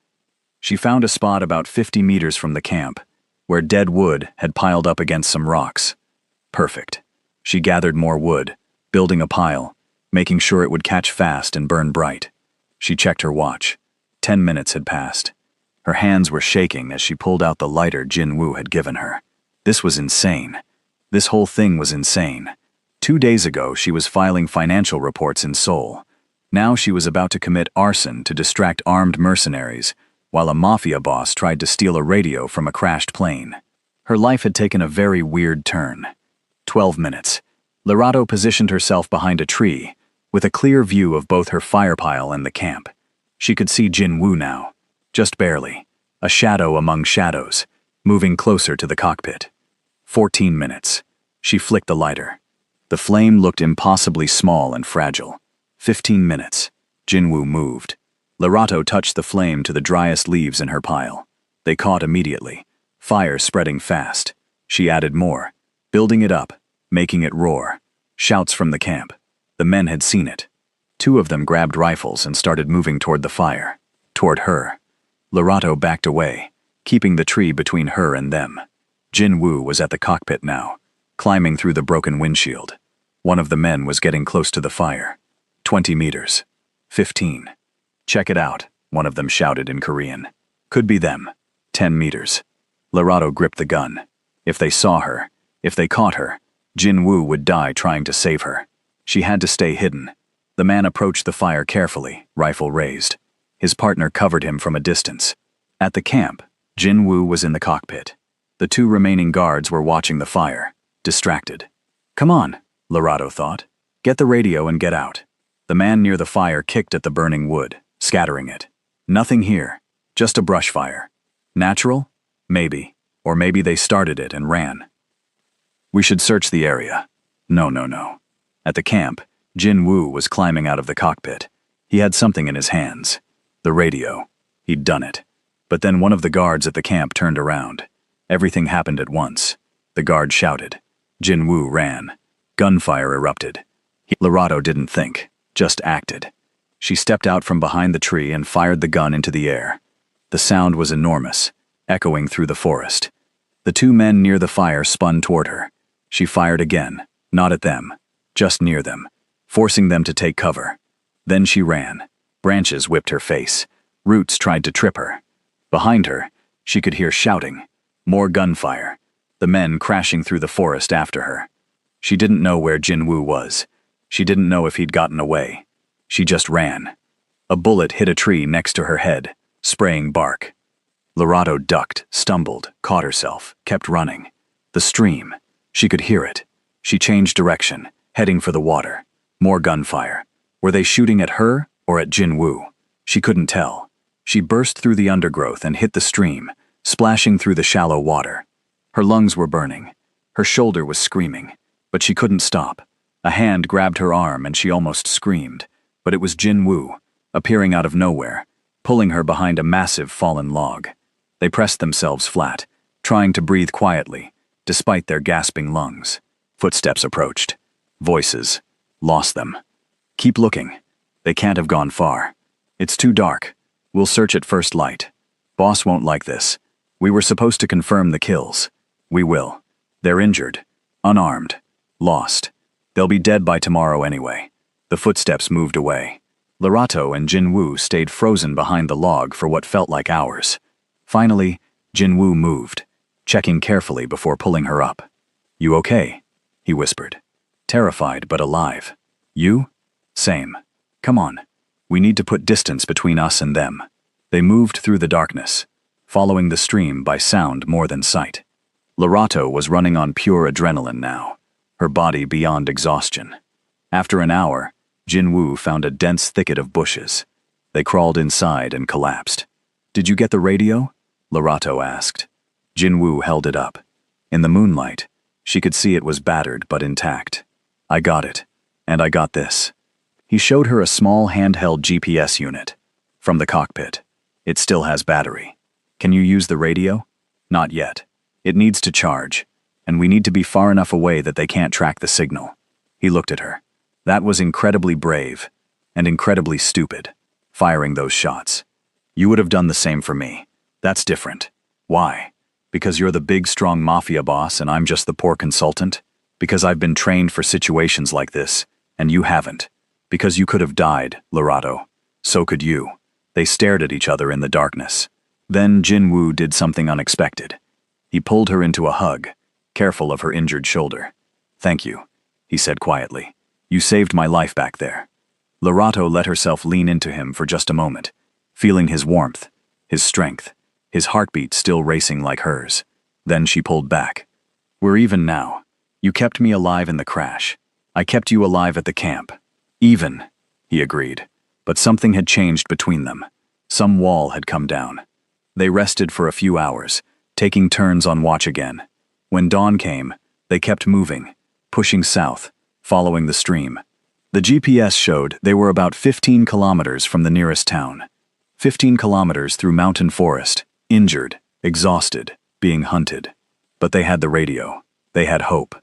She found a spot about 50 meters from the camp, where dead wood had piled up against some rocks. Perfect. She gathered more wood, building a pile, making sure it would catch fast and burn bright. She checked her watch. 10 minutes had passed. Her hands were shaking as she pulled out the lighter Jin Woo had given her. This was insane. This whole thing was insane. 2 days ago, she was filing financial reports in Seoul. Now she was about to commit arson to distract armed mercenaries, while a mafia boss tried to steal a radio from a crashed plane. Her life had taken a very weird turn. 12 minutes. Lorato positioned herself behind a tree, with a clear view of both her fire pile and the camp. She could see Jin Woo now, just barely, a shadow among shadows, moving closer to the cockpit. 14 minutes. She flicked the lighter. The flame looked impossibly small and fragile. 15 minutes. Jin Woo moved. Lorato touched the flame to the driest leaves in her pile. They caught immediately, fire spreading fast. She added more, building it up, making it roar. Shouts from the camp. The men had seen it. 2 of them grabbed rifles and started moving toward the fire. toward her. Lorato backed away, keeping the tree between her and them. Jin-Woo was at the cockpit now, climbing through the broken windshield. One of the men was getting close to the fire. 20 meters. 15. Check it out, one of them shouted in Korean. Could be them. 10 meters. Lorato gripped the gun. If they saw her, if they caught her, Jin-Woo would die trying to save her. She had to stay hidden. The man approached the fire carefully, rifle raised. His partner covered him from a distance. At the camp, Jin-Woo was in the cockpit. The two remaining guards were watching the fire, distracted. Come on, Lorato thought. Get the radio and get out. The man near the fire kicked at the burning wood, scattering it. Nothing here, just a brush fire. Natural? Maybe. Or maybe they started it and ran. We should search the area. No. At the camp, Jin-Woo was climbing out of the cockpit. He had something in his hands. The radio. He'd done it. But then one of the guards at the camp turned around. Everything happened at once. The guard shouted. Jin-Woo ran. Gunfire erupted. Lorato didn't think, just acted. She stepped out from behind the tree and fired the gun into the air. The sound was enormous, echoing through the forest. The two men near the fire spun toward her. She fired again, not at them, just near them, forcing them to take cover. Then she ran. Branches whipped her face. Roots tried to trip her. Behind her, she could hear shouting. More gunfire. The men crashing through the forest after her. She didn't know where Jin-Woo was. She didn't know if he'd gotten away. She just ran. A bullet hit a tree next to her head, spraying bark. Lorato ducked, stumbled, caught herself, kept running. The stream. She could hear it. She changed direction, heading for the water. More gunfire. Were they shooting at her or at Jin-Woo? She couldn't tell. She burst through the undergrowth and hit the stream, splashing through the shallow water. Her lungs were burning. Her shoulder was screaming, but she couldn't stop. A hand grabbed her arm and she almost screamed, but it was Jin-Woo, appearing out of nowhere, pulling her behind a massive fallen log. They pressed themselves flat, trying to breathe quietly, despite their gasping lungs. Footsteps approached. Voices. Lost them. Keep looking. They can't have gone far. It's too dark. We'll search at first light. Boss won't like this. We were supposed to confirm the kills. We will. They're injured. Unarmed. Lost. They'll be dead by tomorrow anyway. The footsteps moved away. Lorato and Jin-Woo stayed frozen behind the log for what felt like hours. Finally, Jin-Woo moved, checking carefully before pulling her up. You okay? He whispered. Terrified but alive. You? Same. Come on. We need to put distance between us and them. They moved through the darkness, following the stream by sound more than sight. Lorato was running on pure adrenaline now, her body beyond exhaustion. After an hour, Jin-Woo found a dense thicket of bushes. They crawled inside and collapsed. Did you get the radio? Lorato asked. Jin-Woo held it up. In the moonlight, she could see it was battered but intact. I got it. And I got this. He showed her a small handheld GPS unit. From the cockpit. It still has battery. Can you use the radio? Not yet. It needs to charge, and we need to be far enough away that they can't track the signal. He looked at her. That was incredibly brave, and incredibly stupid, firing those shots. You would have done the same for me. That's different. Why? Because you're the big, strong mafia boss and I'm just the poor consultant? Because I've been trained for situations like this, and you haven't. Because you could have died, Lorato. So could you. They stared at each other in the darkness. Then Jin-Woo did something unexpected. He pulled her into a hug, careful of her injured shoulder. Thank you, he said quietly. You saved my life back there. Lorato let herself lean into him for just a moment, feeling his warmth, his strength, his heartbeat still racing like hers. Then she pulled back. We're even now. You kept me alive in the crash. I kept you alive at the camp. Even, he agreed. But something had changed between them. Some wall had come down. They rested for a few hours, taking turns on watch again. When dawn came, they kept moving, pushing south, following the stream. The GPS showed they were about 15 kilometers from the nearest town. 15 kilometers through mountain forest, injured, exhausted, being hunted. But they had the radio. They had hope.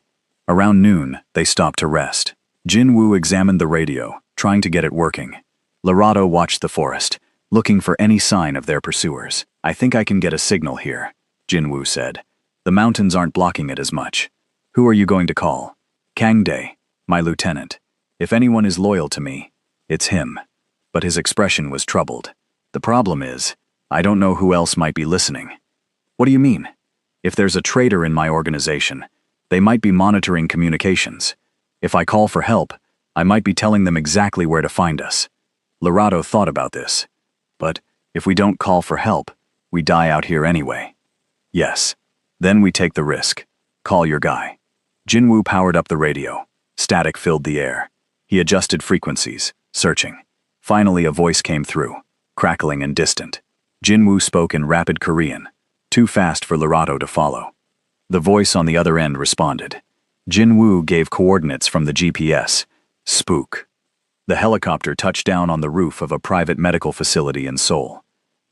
Around noon, they stopped to rest. Jin-Woo examined the radio, trying to get it working. Lorato watched the forest, looking for any sign of their pursuers. I think I can get a signal here, Jinwoo said. The mountains aren't blocking it as much. Who are you going to call? Kangdae, my lieutenant. If anyone is loyal to me, it's him. But his expression was troubled. The problem is, I don't know who else might be listening. What do you mean? If there's a traitor in my organization, they might be monitoring communications. If I call for help, I might be telling them exactly where to find us. Lorado thought about this. But if we don't call for help, we die out here anyway. Yes. Then we take the risk. Call your guy. Jinwoo powered up the radio. Static filled the air. He adjusted frequencies, searching. Finally, a voice came through, crackling and distant. Jinwoo spoke in rapid Korean, too fast for Lorado to follow. The voice on the other end responded. Jinwoo gave coordinates from the GPS. Spook. The helicopter touched down on the roof of a private medical facility in Seoul.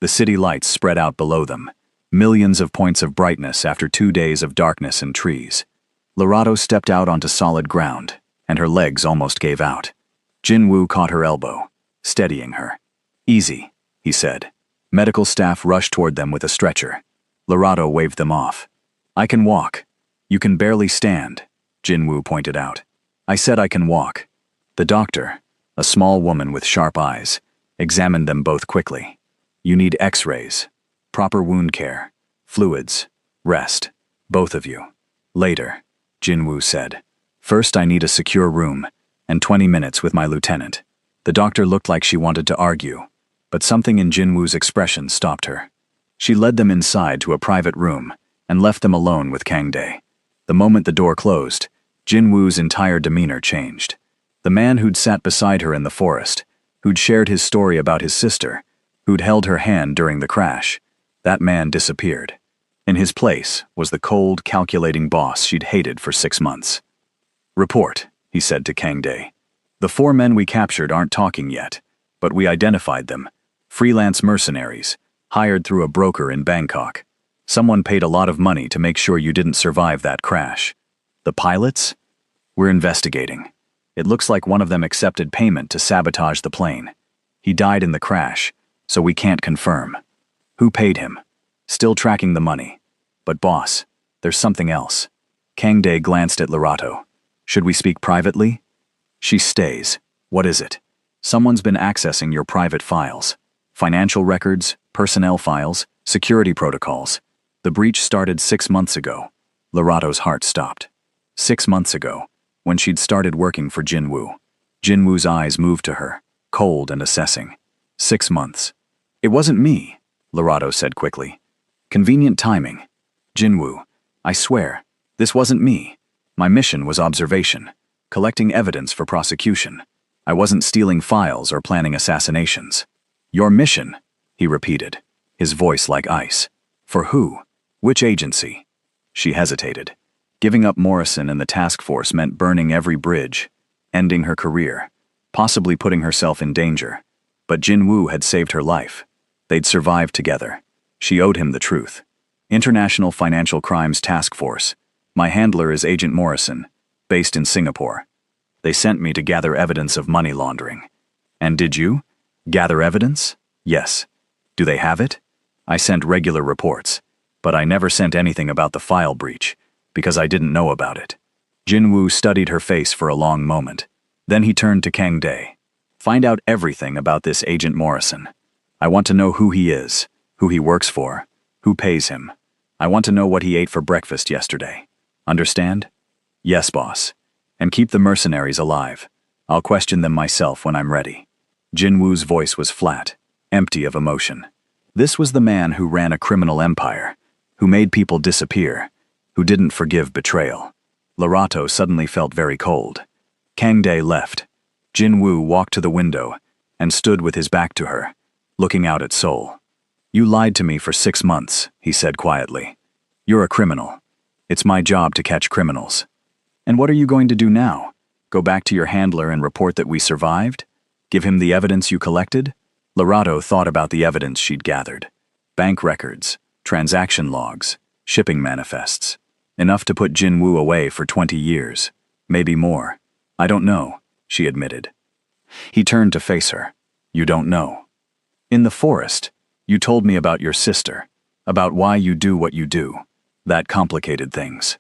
The city lights spread out below them, millions of points of brightness after 2 days of darkness and trees. Lorado stepped out onto solid ground, and her legs almost gave out. Jinwoo caught her elbow, steadying her. Easy, he said. Medical staff rushed toward them with a stretcher. Lorado waved them off. I can walk. You can barely stand, Jinwoo pointed out. I said I can walk. The doctor, a small woman with sharp eyes, examined them both quickly. You need x-rays, proper wound care, fluids, rest, both of you. Later, Jinwoo said. First I need a secure room, and 20 minutes with my lieutenant. The doctor looked like she wanted to argue, but something in Jinwoo's expression stopped her. She led them inside to a private room and left them alone with Kangdae. The moment the door closed, Jinwoo's entire demeanor changed. The man who'd sat beside her in the forest, who'd shared his story about his sister, who'd held her hand during the crash, that man disappeared. In his place was the cold, calculating boss she'd hated for 6 months. Report, he said to Kangdae. The 4 men we captured aren't talking yet, but we identified them. Freelance mercenaries, hired through a broker in Bangkok. Someone paid a lot of money to make sure you didn't survive that crash. The pilots? We're investigating. It looks like one of them accepted payment to sabotage the plane. He died in the crash, so we can't confirm. Who paid him? Still tracking the money. But boss, there's something else. Kangdae glanced at Lorado. Should we speak privately? She stays. What is it? Someone's been accessing your private files. Financial records, personnel files, security protocols. The breach started 6 months ago. Lorado's heart stopped. 6 months ago, when she'd started working for Jinwoo. Jinwoo's eyes moved to her, cold and assessing. 6 months. It wasn't me, Lorado said quickly. Convenient timing. Jinwoo, I swear, this wasn't me. My mission was observation, collecting evidence for prosecution. I wasn't stealing files or planning assassinations. Your mission, he repeated, his voice like ice. For who? Which agency? She hesitated. Giving up Morrison and the task force meant burning every bridge, ending her career, possibly putting herself in danger. But Jinwoo had saved her life. They'd survived together. She owed him the truth. International Financial Crimes Task Force. My handler is Agent Morrison, based in Singapore. They sent me to gather evidence of money laundering. And did you? Gather evidence? Yes. Do they have it? I sent regular reports, but I never sent anything about the file breach, because I didn't know about it. Jinwoo studied her face for a long moment. Then he turned to Kangdae. Find out everything about this Agent Morrison. I want to know who he is, who he works for, who pays him. I want to know what he ate for breakfast yesterday. Understand? Yes, boss. And keep the mercenaries alive. I'll question them myself when I'm ready. Jinwoo's voice was flat, empty of emotion. This was the man who ran a criminal empire, who made people disappear, who didn't forgive betrayal. Lorado suddenly felt very cold. Kangdae left. Jinwoo walked to the window and stood with his back to her, looking out at Seoul. You lied to me for 6 months, he said quietly. You're a criminal. It's my job to catch criminals. And what are you going to do now? Go back to your handler and report that we survived? Give him the evidence you collected? Lorado thought about the evidence she'd gathered. Bank records, transaction logs, shipping manifests. Enough to put Jinwoo away for 20 years. Maybe more. I don't know, she admitted. He turned to face her. You don't know. In the forest, you told me about your sister, about why you do what you do. That complicated things.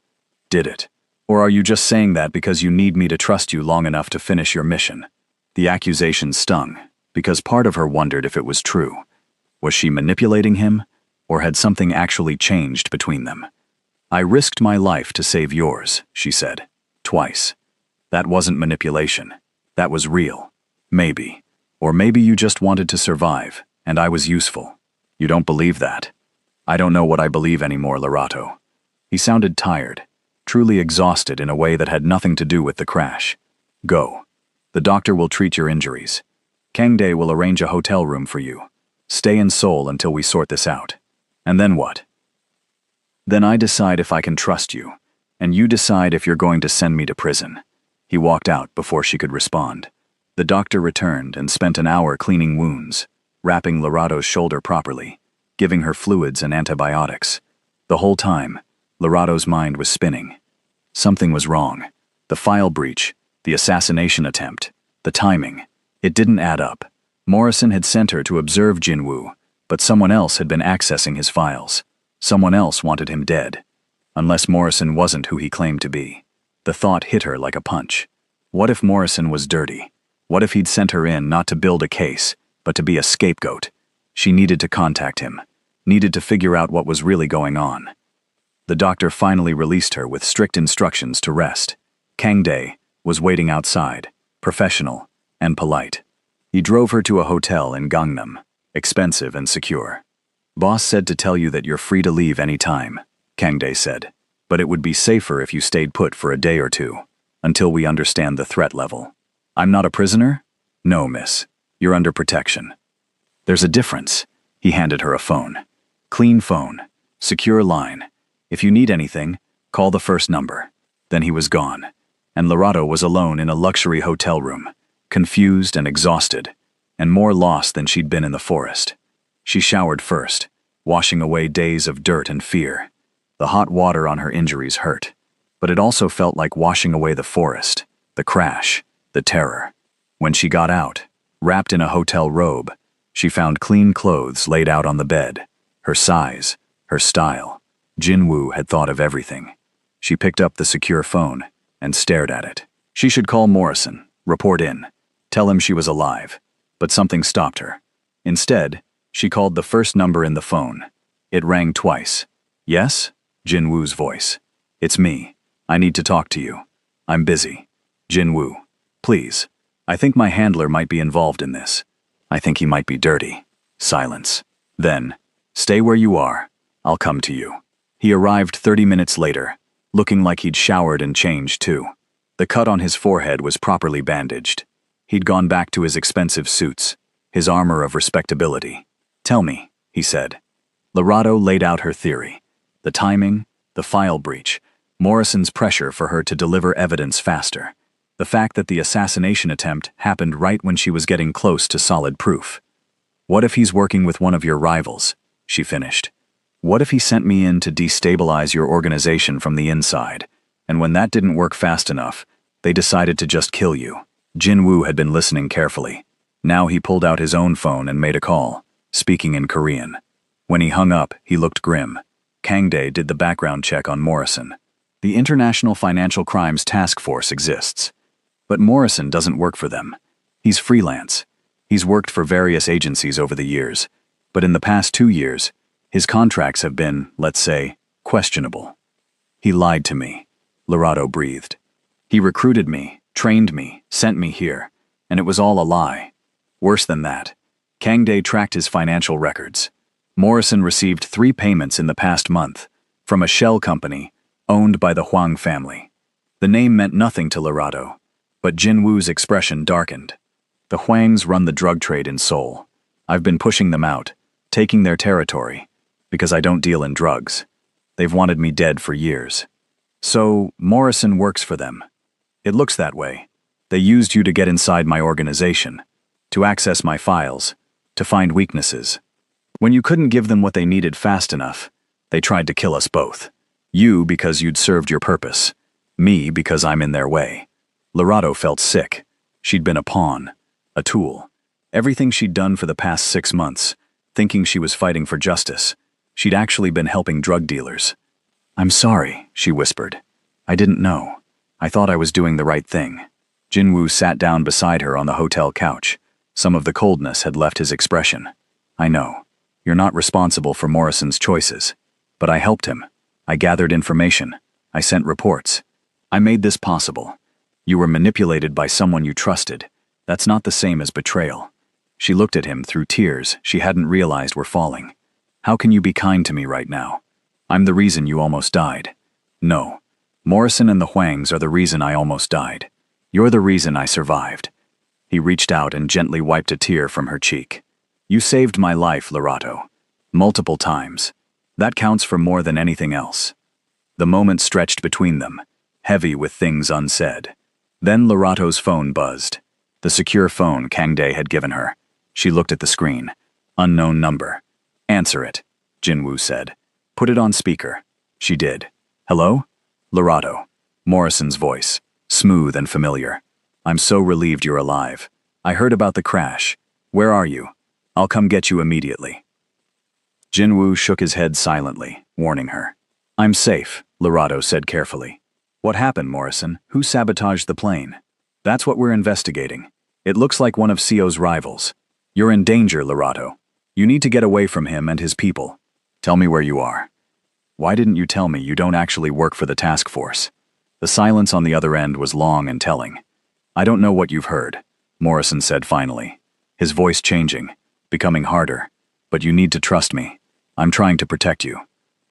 Did it? Or are you just saying that because you need me to trust you long enough to finish your mission? The accusation stung, because part of her wondered if it was true. Was she manipulating him, or had something actually changed between them? I risked my life to save yours, she said. Twice. That wasn't manipulation. That was real. Maybe. Or maybe you just wanted to survive, and I was useful. You don't believe that? I don't know what I believe anymore, Lorato. He sounded tired, truly exhausted in a way that had nothing to do with the crash. Go. The doctor will treat your injuries. Kangdae will arrange a hotel room for you. Stay in Seoul until we sort this out. And then what? Then I decide if I can trust you, and you decide if you're going to send me to prison. He walked out before she could respond. The doctor returned and spent an hour cleaning wounds, wrapping Lorato's shoulder properly, giving her fluids and antibiotics. The whole time, Lorato's mind was spinning. Something was wrong. The file breach, the assassination attempt, the timing. It didn't add up. Morrison had sent her to observe Jinwoo, but someone else had been accessing his files. Someone else wanted him dead. Unless Morrison wasn't who he claimed to be. The thought hit her like a punch. What if Morrison was dirty? What if he'd sent her in not to build a case, but to be a scapegoat? She needed to contact him, needed to figure out what was really going on. The doctor finally released her with strict instructions to rest. Kangdae was waiting outside, professional and polite. He drove her to a hotel in Gangnam, expensive and secure. Boss said to tell you that you're free to leave any time, Kangdae said, but it would be safer if you stayed put for a day or two, until we understand the threat level. I'm not a prisoner? No, miss. You're under protection. There's a difference. He handed her a phone. Clean phone. Secure line. If you need anything, call the first number. Then he was gone, and Lorato was alone in a luxury hotel room, confused and exhausted, and more lost than she'd been in the forest. She showered first, washing away days of dirt and fear. The hot water on her injuries hurt, but it also felt like washing away the forest, the crash, the terror. When she got out, wrapped in a hotel robe, she found clean clothes laid out on the bed. Her size, her style. Jinwoo had thought of everything. She picked up the secure phone and stared at it. She should call Morrison, report in, tell him she was alive, but something stopped her. Instead, she called the first number in the phone. It rang twice. Yes? Jinwoo's voice. It's me. I need to talk to you. I'm busy. Jinwoo. Please. I think my handler might be involved in this. I think he might be dirty. Silence. Then, stay where you are. I'll come to you. He arrived 30 minutes later, looking like he'd showered and changed too. The cut on his forehead was properly bandaged. He'd gone back to his expensive suits, his armor of respectability. Tell me, he said. Lorato laid out her theory. The timing, the file breach, Morrison's pressure for her to deliver evidence faster. The fact that the assassination attempt happened right when she was getting close to solid proof. What if he's working with one of your rivals? She finished. What if he sent me in to destabilize your organization from the inside, and when that didn't work fast enough, they decided to just kill you? Jinwoo had been listening carefully. Now he pulled out his own phone and made a call, speaking in Korean. When he hung up, he looked grim. Kangdae did the background check on Morrison. The International Financial Crimes Task Force exists. But Morrison doesn't work for them. He's freelance. He's worked for various agencies over the years, but in the past 2 years, his contracts have been, let's say, questionable. He lied to me, Lorato breathed. He recruited me, trained me, sent me here, and it was all a lie. Worse than that, Kangdae tracked his financial records. Morrison received 3 payments in the past month from a shell company owned by the Huang family. The name meant nothing to Lorato, but Jinwoo's expression darkened. The Huangs run the drug trade in Seoul. I've been pushing them out, taking their territory, because I don't deal in drugs. They've wanted me dead for years. So, Morrison works for them. It looks that way. They used you to get inside my organization, to access my files, to find weaknesses. When you couldn't give them what they needed fast enough, they tried to kill us both. You because you'd served your purpose. Me because I'm in their way. Lorato felt sick. She'd been a pawn, a tool. Everything she'd done for the past 6 months, thinking she was fighting for justice, she'd actually been helping drug dealers. "I'm sorry," she whispered. "I didn't know. I thought I was doing the right thing." Jinwoo sat down beside her on the hotel couch. Some of the coldness had left his expression. "I know. You're not responsible for Morrison's choices. But I helped him. I gathered information. I sent reports. I made this possible. You were manipulated by someone you trusted. That's not the same as betrayal." She looked at him through tears she hadn't realized were falling. "How can you be kind to me right now? I'm the reason you almost died." "No. Morrison and the Hwangs are the reason I almost died. You're the reason I survived." He reached out and gently wiped a tear from her cheek. "You saved my life, Lorato. Multiple times. That counts for more than anything else." The moment stretched between them, heavy with things unsaid. Then Lorato's phone buzzed. The secure phone Kangdae had given her. She looked at the screen. Unknown number. "Answer it," Jinwoo said. "Put it on speaker." She did. "Hello?" Lorato. Morrison's voice, smooth and familiar. "I'm so relieved you're alive. I heard about the crash. Where are you? I'll come get you immediately." Jinwoo shook his head silently, warning her. "I'm safe," Lorato said carefully. "What happened, Morrison? Who sabotaged the plane?" "That's what we're investigating. It looks like one of CO's rivals. You're in danger, Lorato. You need to get away from him and his people. Tell me where you are." "Why didn't you tell me you don't actually work for the task force?" The silence on the other end was long and telling. "I don't know what you've heard," Morrison said finally, his voice changing, becoming harder. "But you need to trust me. I'm trying to protect you.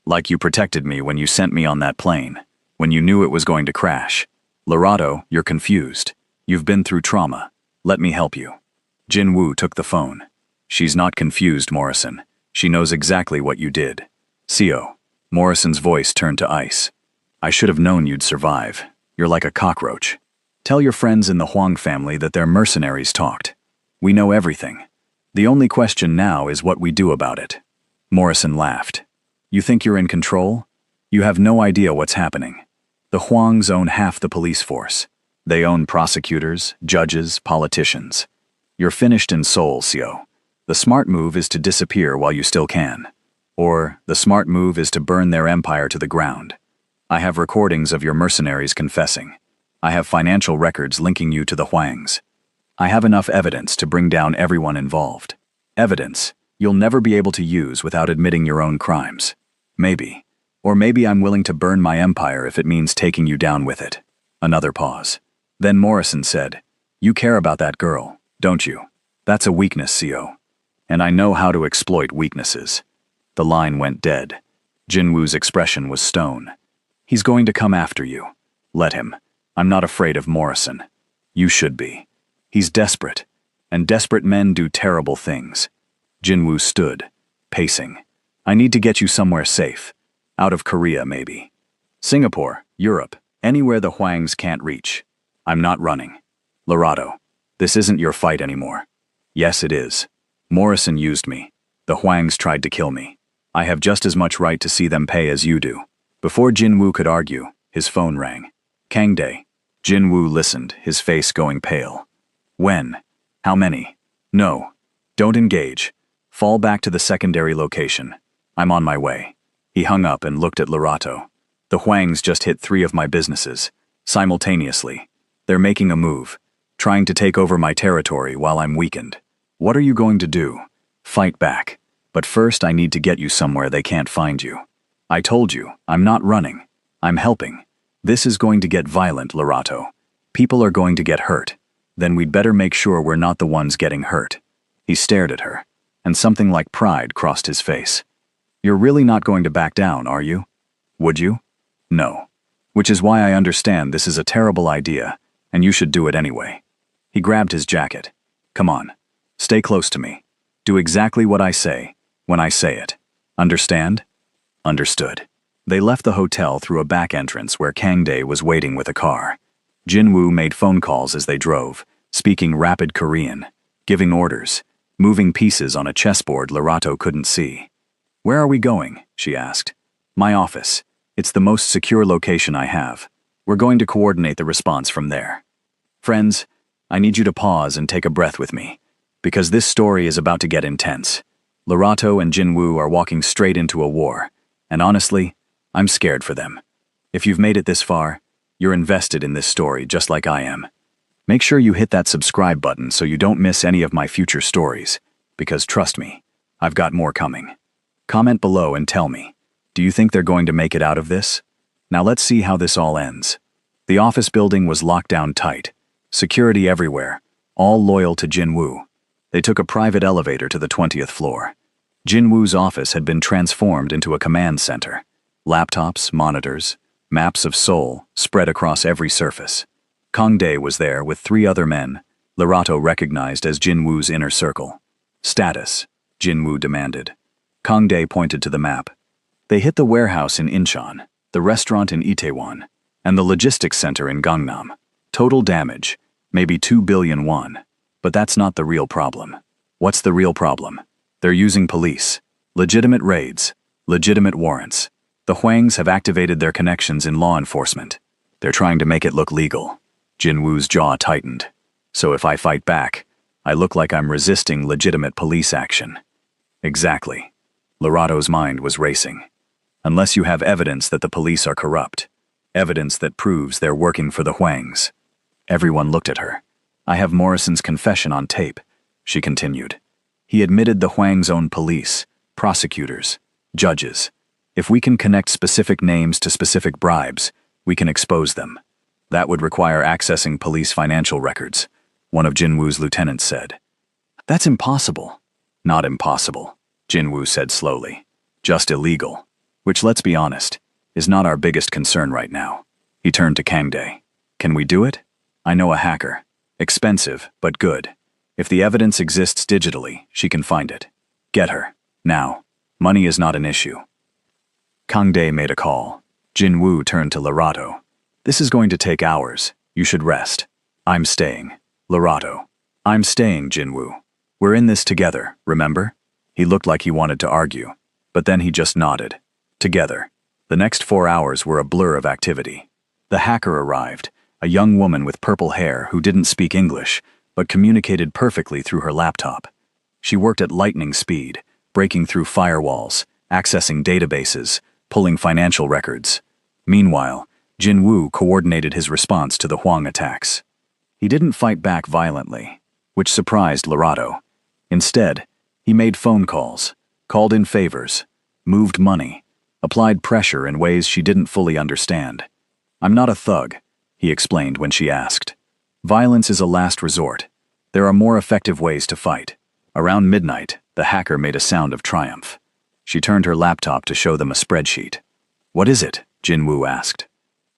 Like you protected me when you sent me on that plane, when you knew it was going to crash. Lorato, you're confused. You've been through trauma. Let me help you." Jinwoo took the phone. "She's not confused, Morrison. She knows exactly what you did." "CO." Morrison's voice turned to ice. "I should have known you'd survive. You're like a cockroach. Tell your friends in the Hwang family that their mercenaries talked. We know everything. The only question now is what we do about it." Morrison laughed. "You think you're in control? You have no idea what's happening. The Hwangs own half the police force. They own prosecutors, judges, politicians. You're finished in Seoul, CO. The smart move is to disappear while you still can. Or, the smart move is to burn their empire to the ground. I have recordings of your mercenaries confessing. I have financial records linking you to the Hwangs. I have enough evidence to bring down everyone involved. Evidence you'll never be able to use without admitting your own crimes. Maybe. Or maybe I'm willing to burn my empire if it means taking you down with it." Another pause. Then Morrison said, "You care about that girl, don't you? That's a weakness, CO. And I know how to exploit weaknesses." The line went dead. Jinwoo's expression was stone. "He's going to come after you. Let him. I'm not afraid of Morrison. You should be. He's desperate. And desperate men do terrible things." Jinwoo stood, pacing. "I need to get you somewhere safe. Out of Korea, maybe. Singapore, Europe, anywhere the Hwangs can't reach. I'm not running. Lorato, this isn't your fight anymore." "Yes, it is. Morrison used me. The Hwangs tried to kill me. I have just as much right to see them pay as you do." Before Jinwoo could argue, his phone rang. Kangdae. Jinwoo listened, his face going pale. "When? How many? No. Don't engage. Fall back to the secondary location. I'm on my way." He hung up and looked at Lorato. "The Hwangs just hit 3 of my businesses. Simultaneously. They're making a move. Trying to take over my territory while I'm weakened. What are you going to do? Fight back. But first I need to get you somewhere they can't find you. I told you, I'm not running. I'm helping. This is going to get violent, Lorato. People are going to get hurt. Then we'd better make sure we're not the ones getting hurt." He stared at her, and something like pride crossed his face. "You're really not going to back down, are you? Would you?" "No. Which is why I understand this is a terrible idea, and you should do it anyway." He grabbed his jacket. "Come on. Stay close to me. Do exactly what I say, when I say it. Understand?" Understood. They left the hotel through a back entrance where Kangdae was waiting with a car. Jinwoo made phone calls as they drove, speaking rapid Korean, giving orders, moving pieces on a chessboard Lorato couldn't see. "Where are we going?" she asked. "My office. It's the most secure location I have. We're going to coordinate the response from there." "Friends, I need you to pause and take a breath with me. Because this story is about to get intense. Lorato and Jinwoo are walking straight into a war, and honestly, I'm scared for them. If you've made it this far, you're invested in this story just like I am. Make sure you hit that subscribe button so you don't miss any of my future stories, because trust me, I've got more coming. Comment below and tell me, do you think they're going to make it out of this? Now let's see how this all ends. The office building was locked down tight, security everywhere, all loyal to Jinwoo. They took a private elevator to the 20th floor. Jinwoo's office had been transformed into a command center. Laptops, monitors, maps of Seoul spread across every surface. Kangdae was there with 3 other men, Lorato recognized as Jinwoo's inner circle. Status, Jinwoo demanded. Kangdae pointed to the map. They hit the warehouse in Incheon, the restaurant in Itaewon, and the logistics center in Gangnam. Total damage, maybe 2 billion won. But that's not the real problem. What's the real problem? They're using police. Legitimate raids. Legitimate warrants. The Hwangs have activated their connections in law enforcement. They're trying to make it look legal. Jinwoo's jaw tightened. So if I fight back, I look like I'm resisting legitimate police action. Exactly. Lorato's mind was racing. Unless you have evidence that the police are corrupt. Evidence that proves they're working for the Hwangs. Everyone looked at her. I have Morrison's confession on tape, she continued. He admitted the Hwang's own police, prosecutors, judges. If we can connect specific names to specific bribes, we can expose them. That would require accessing police financial records, one of Jinwoo's lieutenants said. That's impossible. Not impossible, Jinwoo said slowly. Just illegal. Which, let's be honest, is not our biggest concern right now. He turned to Kangdae. Can we do it? I know a hacker. Expensive, but good. If the evidence exists digitally, she can find it. Get her. Now. Money is not an issue. Kangdae made a call. Jinwoo turned to Lorato. This is going to take hours. You should rest. I'm staying. Lorato. I'm staying, Jinwoo. We're in this together, remember? He looked like he wanted to argue, but then he just nodded. Together. The next 4 hours were a blur of activity. The hacker arrived, a young woman with purple hair who didn't speak English, but communicated perfectly through her laptop. She worked at lightning speed, breaking through firewalls, accessing databases, pulling financial records. Meanwhile, Jinwoo coordinated his response to the Hwang attacks. He didn't fight back violently, which surprised Lorato. Instead, he made phone calls, called in favors, moved money, applied pressure in ways she didn't fully understand. I'm not a thug, he explained when she asked. Violence is a last resort. There are more effective ways to fight. Around midnight, the hacker made a sound of triumph. She turned her laptop to show them a spreadsheet. What is it? Jinwoo asked.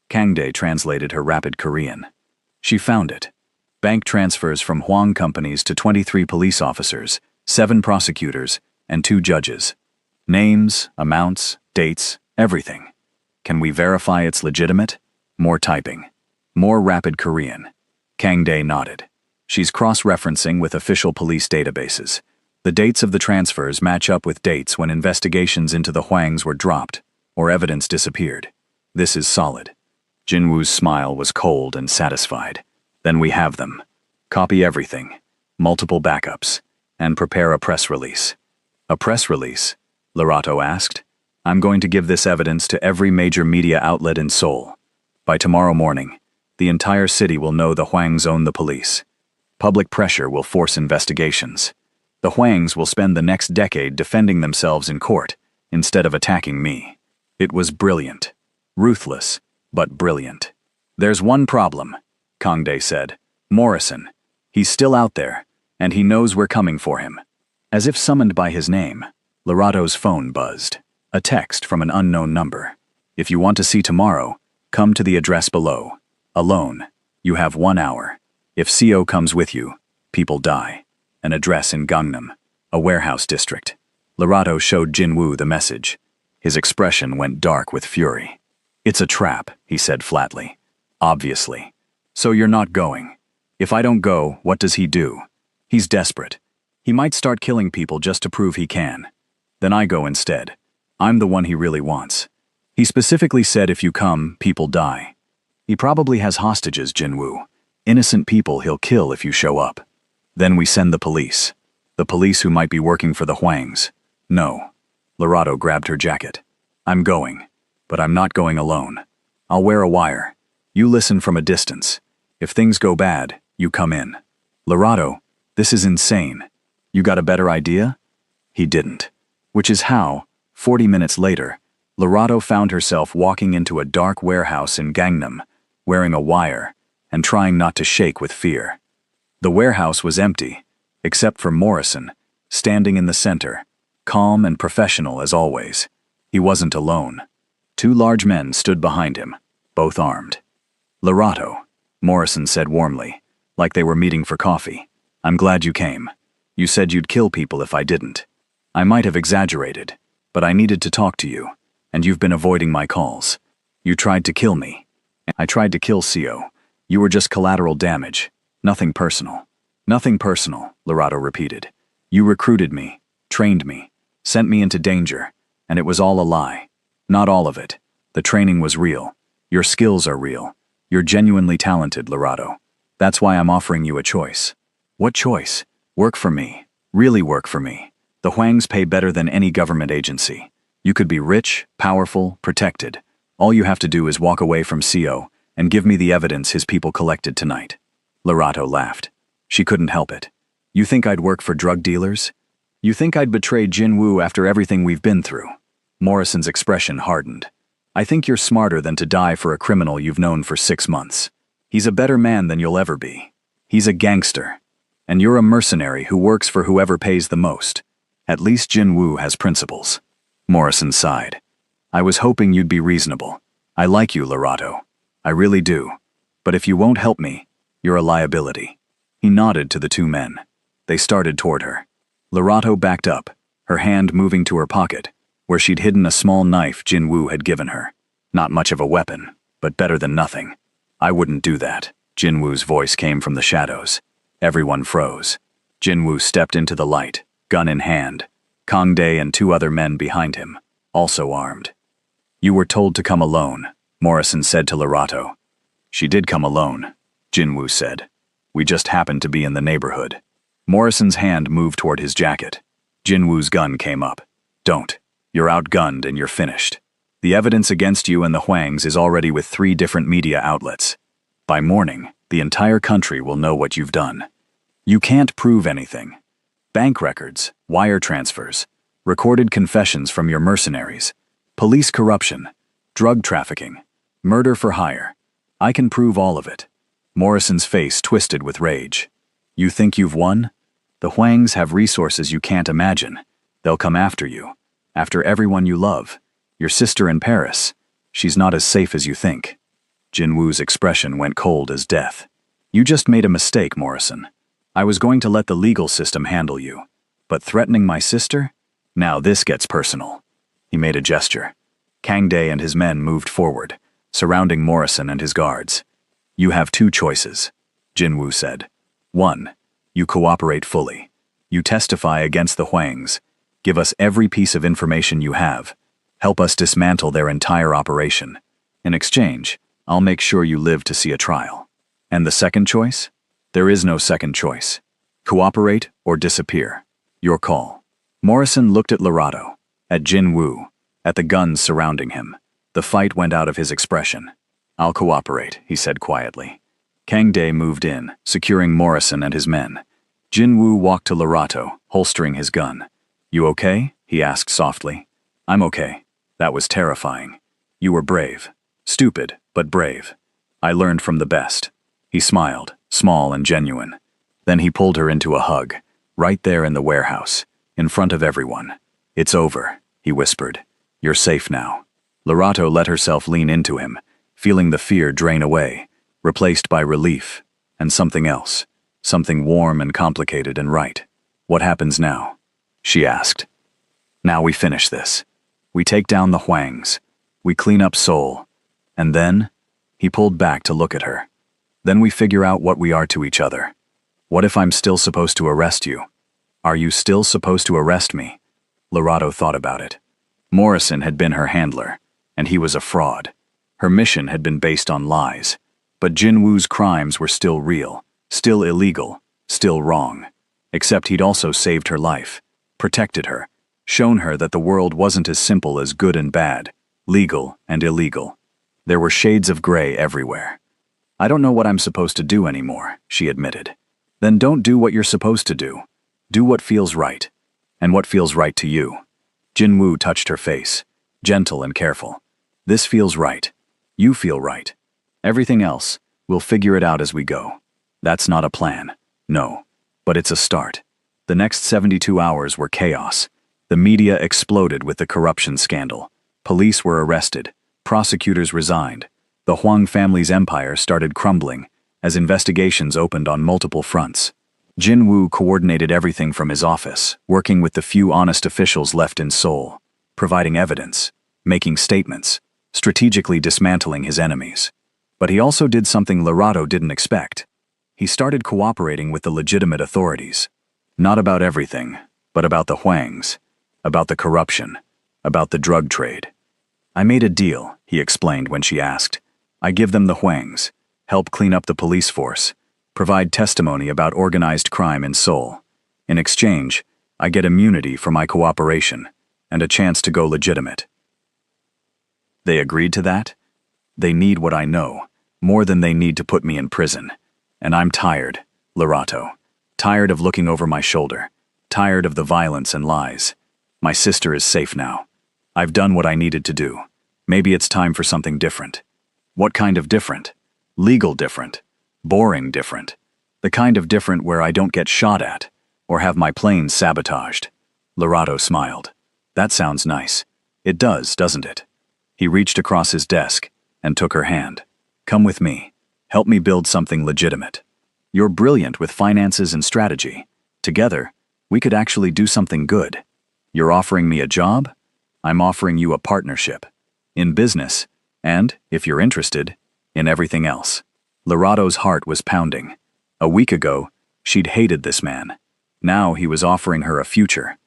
Kangdae translated her rapid Korean. She found it. Bank transfers from Hwang companies to 23 police officers, 7 prosecutors, and 2 judges. Names, amounts, dates, everything. Can we verify it's legitimate? More typing. More rapid Korean. Kangdae nodded. She's cross-referencing with official police databases. The dates of the transfers match up with dates when investigations into the Hwangs were dropped, or evidence disappeared. This is solid. Jinwoo's smile was cold and satisfied. Then we have them. Copy everything. Multiple backups. And prepare a press release. A press release? Lorato asked. I'm going to give this evidence to every major media outlet in Seoul. By tomorrow morning, the entire city will know the Hwangs own the police. Public pressure will force investigations. The Hwangs will spend the next decade defending themselves in court, instead of attacking me. It was brilliant. Ruthless, but brilliant. There's one problem, Kangdae said. Morrison. He's still out there, and he knows we're coming for him. As if summoned by his name, Lorato's phone buzzed. A text from an unknown number. If you want to see tomorrow, come to the address below. Alone. You have 1 hour. If CO comes with you, people die. An address in Gangnam, a warehouse district. Lorato showed Jinwoo the message. His expression went dark with fury. It's a trap, he said flatly. Obviously. So you're not going. If I don't go, what does he do? He's desperate. He might start killing people just to prove he can. Then I go instead. I'm the one he really wants. He specifically said if you come, people die. He probably has hostages, Jinwoo. Innocent people he'll kill if you show up. Then we send the police. The police who might be working for the Huangs. No. Lorato grabbed her jacket. I'm going. But I'm not going alone. I'll wear a wire. You listen from a distance. If things go bad, you come in. Lorato, this is insane. You got a better idea? He didn't. Which is how, 40 minutes later, Lorato found herself walking into a dark warehouse in Gangnam, wearing a wire, and trying not to shake with fear. The warehouse was empty, except for Morrison, standing in the center, calm and professional as always. He wasn't alone. Two large men stood behind him, both armed. Lorato, Morrison said warmly, like they were meeting for coffee. I'm glad you came. You said you'd kill people if I didn't. I might have exaggerated, but I needed to talk to you, and you've been avoiding my calls. You tried to kill me. I tried to kill CO. You were just collateral damage. Nothing personal. Nothing personal, Lorato repeated. You recruited me, trained me, sent me into danger, and it was all a lie. Not all of it. The training was real. Your skills are real. You're genuinely talented, Lorato. That's why I'm offering you a choice. What choice? Work for me. Really work for me. The Huangs pay better than any government agency. You could be rich, powerful, protected. All you have to do is walk away from CO and give me the evidence his people collected tonight. Lorato laughed. She couldn't help it. You think I'd work for drug dealers? You think I'd betray Jinwoo after everything we've been through? Morrison's expression hardened. I think you're smarter than to die for a criminal you've known for 6 months. He's a better man than you'll ever be. He's a gangster. And you're a mercenary who works for whoever pays the most. At least Jinwoo has principles. Morrison sighed. I was hoping you'd be reasonable. I like you, Lorato. I really do. But if you won't help me, you're a liability. He nodded to the two men. They started toward her. Lorato backed up, her hand moving to her pocket, where she'd hidden a small knife Jinwoo had given her. Not much of a weapon, but better than nothing. I wouldn't do that. Jinwoo's voice came from the shadows. Everyone froze. Jinwoo stepped into the light, gun in hand. Kangdae and 2 other men behind him, also armed. You were told to come alone, Morrison said to Lorato. She did come alone, Jinwoo said. We just happened to be in the neighborhood. Morrison's hand moved toward his jacket. Jinwoo's gun came up. Don't. You're outgunned and you're finished. The evidence against you and the Huangs is already with 3 different media outlets. By morning, the entire country will know what you've done. You can't prove anything. Bank records, wire transfers, recorded confessions from your mercenaries, police corruption, drug trafficking, murder for hire. I can prove all of it. Morrison's face twisted with rage. You think you've won? The Huangs have resources you can't imagine. They'll come after you. After everyone you love. Your sister in Paris. She's not as safe as you think. Jinwoo's expression went cold as death. You just made a mistake, Morrison. I was going to let the legal system handle you. But threatening my sister? Now this gets personal. He made a gesture. Kangdae and his men moved forward, surrounding Morrison and his guards. You have 2 choices, Jinwoo said. 1. You cooperate fully. You testify against the Huangs. Give us every piece of information you have. Help us dismantle their entire operation. In exchange, I'll make sure you live to see a trial. And the second choice? There is no second choice. Cooperate or disappear. Your call. Morrison looked at Lorato, at Jinwoo, at the guns surrounding him. The fight went out of his expression. I'll cooperate, he said quietly. Kangdae moved in, securing Morrison and his men. Jinwoo walked to Lorato, holstering his gun. You okay? He asked softly. I'm okay. That was terrifying. You were brave. Stupid, but brave. I learned from the best. He smiled, small and genuine. Then he pulled her into a hug, right there in the warehouse, in front of everyone. It's over, he whispered. You're safe now. Lorato let herself lean into him, feeling the fear drain away, replaced by relief, and something else, something warm and complicated and right. What happens now? She asked. Now we finish this. We take down the Huangs. We clean up Seoul. And then, he pulled back to look at her. Then we figure out what we are to each other. What if I'm still supposed to arrest you? Are you still supposed to arrest me? Lorato thought about it. Morrison had been her handler, and he was a fraud. Her mission had been based on lies. But Jinwoo's crimes were still real, still illegal, Still wrong. Except he'd also saved her life, protected her, shown her that the world wasn't as simple as good and bad, legal and illegal. There were shades of gray everywhere. I don't know what I'm supposed to do anymore, she admitted. Then don't do what you're supposed to do. Do what feels right. And what feels right to you? Jinwoo touched her face, gentle and careful. This feels right. You feel right. Everything else, we'll figure it out as we go. That's not a plan. No. But it's a start. The next 72 hours were chaos. The media exploded with the corruption scandal. Police were arrested. Prosecutors resigned. The Huang family's empire started crumbling as investigations opened on multiple fronts. Jinwoo coordinated everything from his office, working with the few honest officials left in Seoul, providing evidence, making statements, strategically dismantling his enemies. But he also did something Larato didn't expect. He started cooperating with the legitimate authorities. Not about everything, but about the Huangs, about the corruption, about the drug trade. I made a deal, he explained when she asked. I give them the Huangs, help clean up the police force, provide testimony about organized crime in Seoul. In exchange, I get immunity for my cooperation and a chance to go legitimate. They agreed to that? They need what I know, more than they need to put me in prison. And I'm tired, Larato. Tired of looking over my shoulder. Tired of the violence and lies. My sister is safe now. I've done what I needed to do. Maybe it's time for something different. What kind of different? Legal different. Boring different. The kind of different where I don't get shot at, or have my plane sabotaged. Larato smiled. That sounds nice. It does, doesn't it? He reached across his desk and took her hand. Come with me. Help me build something legitimate. You're brilliant with finances and strategy. Together, we could actually do something good. You're offering me a job? I'm offering you a partnership. In business, and, if you're interested, in everything else. Larato's heart was pounding. A week ago, she'd hated this man. Now he was offering her a future.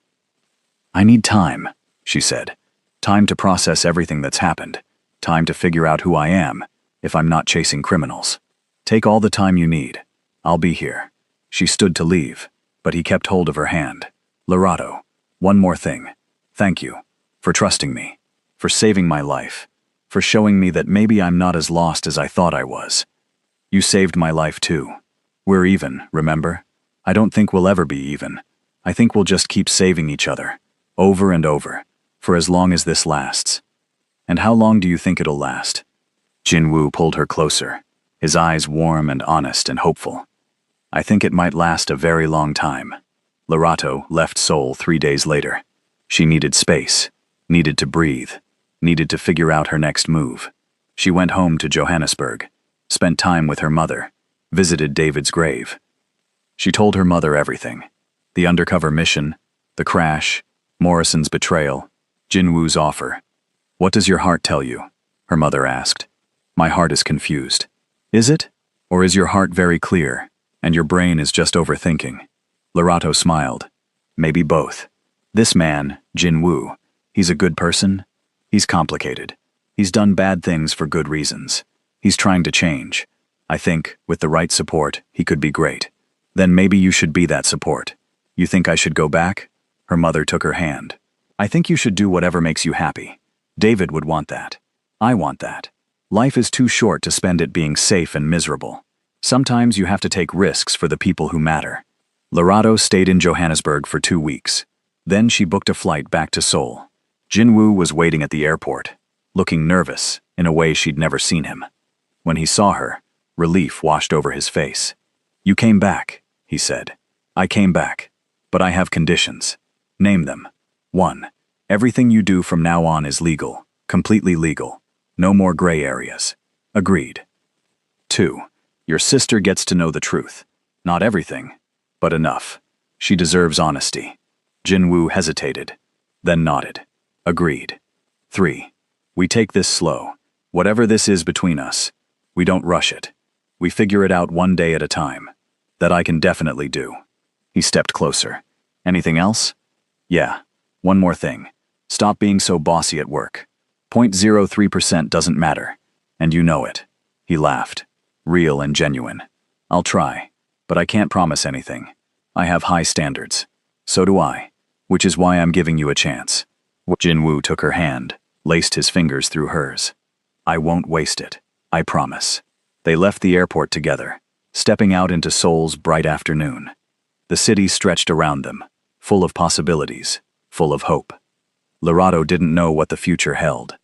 I need time, she said. Time to process everything that's happened. Time to figure out who I am, if I'm not chasing criminals. Take all the time you need. I'll be here. She stood to leave, but he kept hold of her hand. Larato, one more thing. Thank you. For trusting me. For saving my life. For showing me that maybe I'm not as lost as I thought I was. You saved my life too. We're even, remember? I don't think we'll ever be even. I think we'll just keep saving each other. Over and over. For as long as this lasts. And how long do you think it'll last? Jinwoo pulled her closer, his eyes warm and honest and hopeful. I think it might last a very long time. Larato left Seoul 3 days later. She needed space, needed to breathe, needed to figure out her next move. She went home to Johannesburg, spent time with her mother, visited David's grave. She told her mother everything. The undercover mission, the crash, Morrison's betrayal, Jinwoo's offer. What does your heart tell you? Her mother asked. My heart is confused. Is it? Or is your heart very clear, and your brain is just overthinking? Larato smiled. Maybe both. This man, Jinwoo, he's a good person. He's complicated. He's done bad things for good reasons. He's trying to change. I think, with the right support, he could be great. Then maybe you should be that support. You think I should go back? Her mother took her hand. I think you should do whatever makes you happy. David would want that. I want that. Life is too short to spend it being safe and miserable. Sometimes you have to take risks for the people who matter. Larato stayed in Johannesburg for 2 weeks. Then she booked a flight back to Seoul. Jinwoo was waiting at the airport, looking nervous in a way she'd never seen him. When he saw her, relief washed over his face. You came back, he said. I came back, but I have conditions. Name them. 1. Everything you do from now on is legal, completely legal. No more gray areas. Agreed. 2. Your sister gets to know the truth. Not everything, but enough. She deserves honesty. Jinwoo hesitated, then nodded. Agreed. 3. We take this slow. Whatever this is between us, we don't rush it. We figure it out one day at a time. That I can definitely do. He stepped closer. Anything else? Yeah. One more thing. Stop being so bossy at work. 0.03% doesn't matter. And you know it. He laughed. Real and genuine. I'll try. But I can't promise anything. I have high standards. So do I. Which is why I'm giving you a chance. Jinwoo took her hand, laced his fingers through hers. I won't waste it. I promise. They left the airport together, stepping out into Seoul's bright afternoon. The city stretched around them, full of possibilities, full of hope. Lerato didn't know what the future held.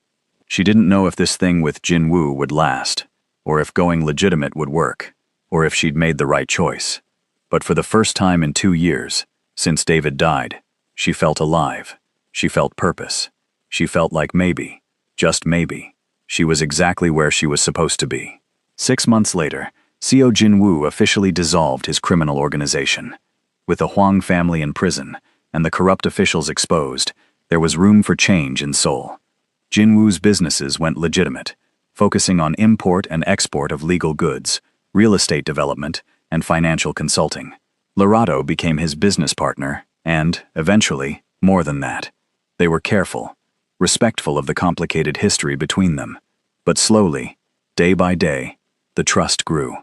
She didn't know if this thing with Jinwoo would last, or if going legitimate would work, or if she'd made the right choice. But for the first time in 2 years, since David died, she felt alive. She felt purpose. She felt like maybe, just maybe, she was exactly where she was supposed to be. 6 months later, Seo Jinwoo officially dissolved his criminal organization. With the Hwang family in prison and the corrupt officials exposed, there was room for change in Seoul. Jinwoo's businesses went legitimate, focusing on import and export of legal goods, real estate development, and financial consulting. Lerato became his business partner, and, eventually, more than that. They were careful, respectful of the complicated history between them. But slowly, day by day, the trust grew.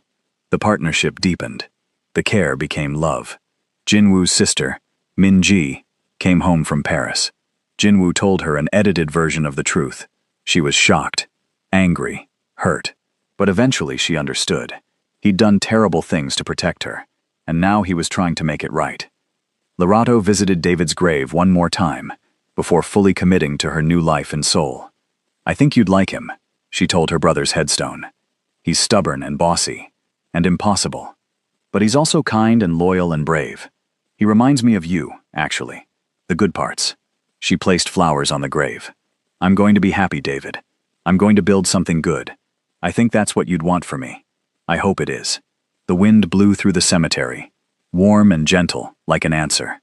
The partnership deepened. The care became love. Jinwoo's sister, Min-ji, came home from Paris. Jinwoo told her an edited version of the truth. She was shocked, angry, hurt. But eventually she understood. He'd done terrible things to protect her, and now he was trying to make it right. Lerato visited David's grave one more time, before fully committing to her new life in Seoul. I think you'd like him, she told her brother's headstone. He's stubborn and bossy, and impossible. But he's also kind and loyal and brave. He reminds me of you, actually. The good parts. She placed flowers on the grave. I'm going to be happy, David. I'm going to build something good. I think that's what you'd want for me. I hope it is. The wind blew through the cemetery, warm and gentle, like an answer.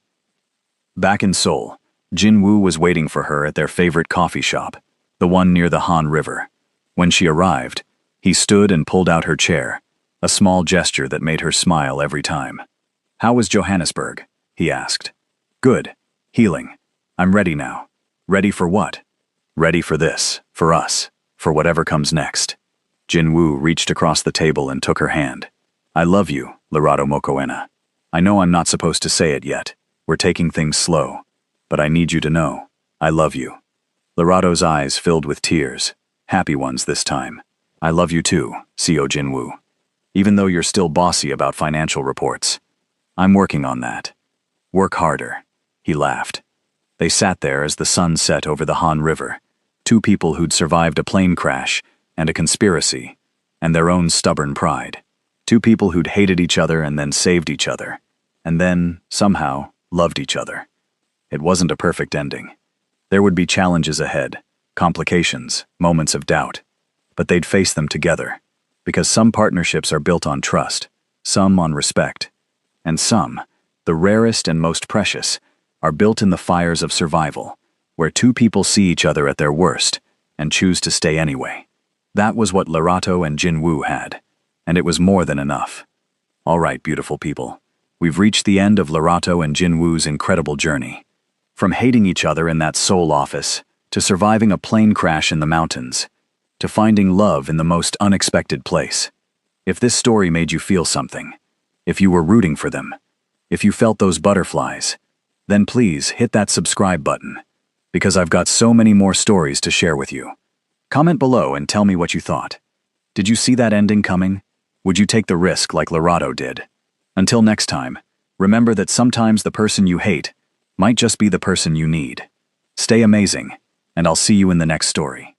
Back in Seoul, Jinwoo was waiting for her at their favorite coffee shop, the one near the Han River. When she arrived, he stood and pulled out her chair, a small gesture that made her smile every time. How was Johannesburg? He asked. Good. Healing. I'm ready now. Ready for what? Ready for this, for us, for whatever comes next. Jinwoo reached across the table and took her hand. I love you, Lerato Mokoena. I know I'm not supposed to say it yet. We're taking things slow. But I need you to know, I love you. Lerato's eyes filled with tears, happy ones this time. I love you too, Seo Jinwoo. Even though you're still bossy about financial reports. I'm working on that. Work harder. He laughed. They sat there as the sun set over the Han River, two people who'd survived a plane crash and a conspiracy, and their own stubborn pride. Two people who'd hated each other and then saved each other, and then, somehow, loved each other. It wasn't a perfect ending. There would be challenges ahead, complications, moments of doubt. But they'd face them together, because some partnerships are built on trust, some on respect, and some, the rarest and most precious, are built in the fires of survival, where two people see each other at their worst and choose to stay anyway. That was what Lerato and Jinwoo had, and it was more than enough. All right, beautiful people, we've reached the end of Lerato and Jinwoo's incredible journey. From hating each other in that Seoul office, to surviving a plane crash in the mountains, to finding love in the most unexpected place. If this story made you feel something, if you were rooting for them, if you felt those butterflies, then please hit that subscribe button, because I've got so many more stories to share with you. Comment below and tell me what you thought. Did you see that ending coming? Would you take the risk like Lerato did? Until next time, remember that sometimes the person you hate might just be the person you need. Stay amazing, and I'll see you in the next story.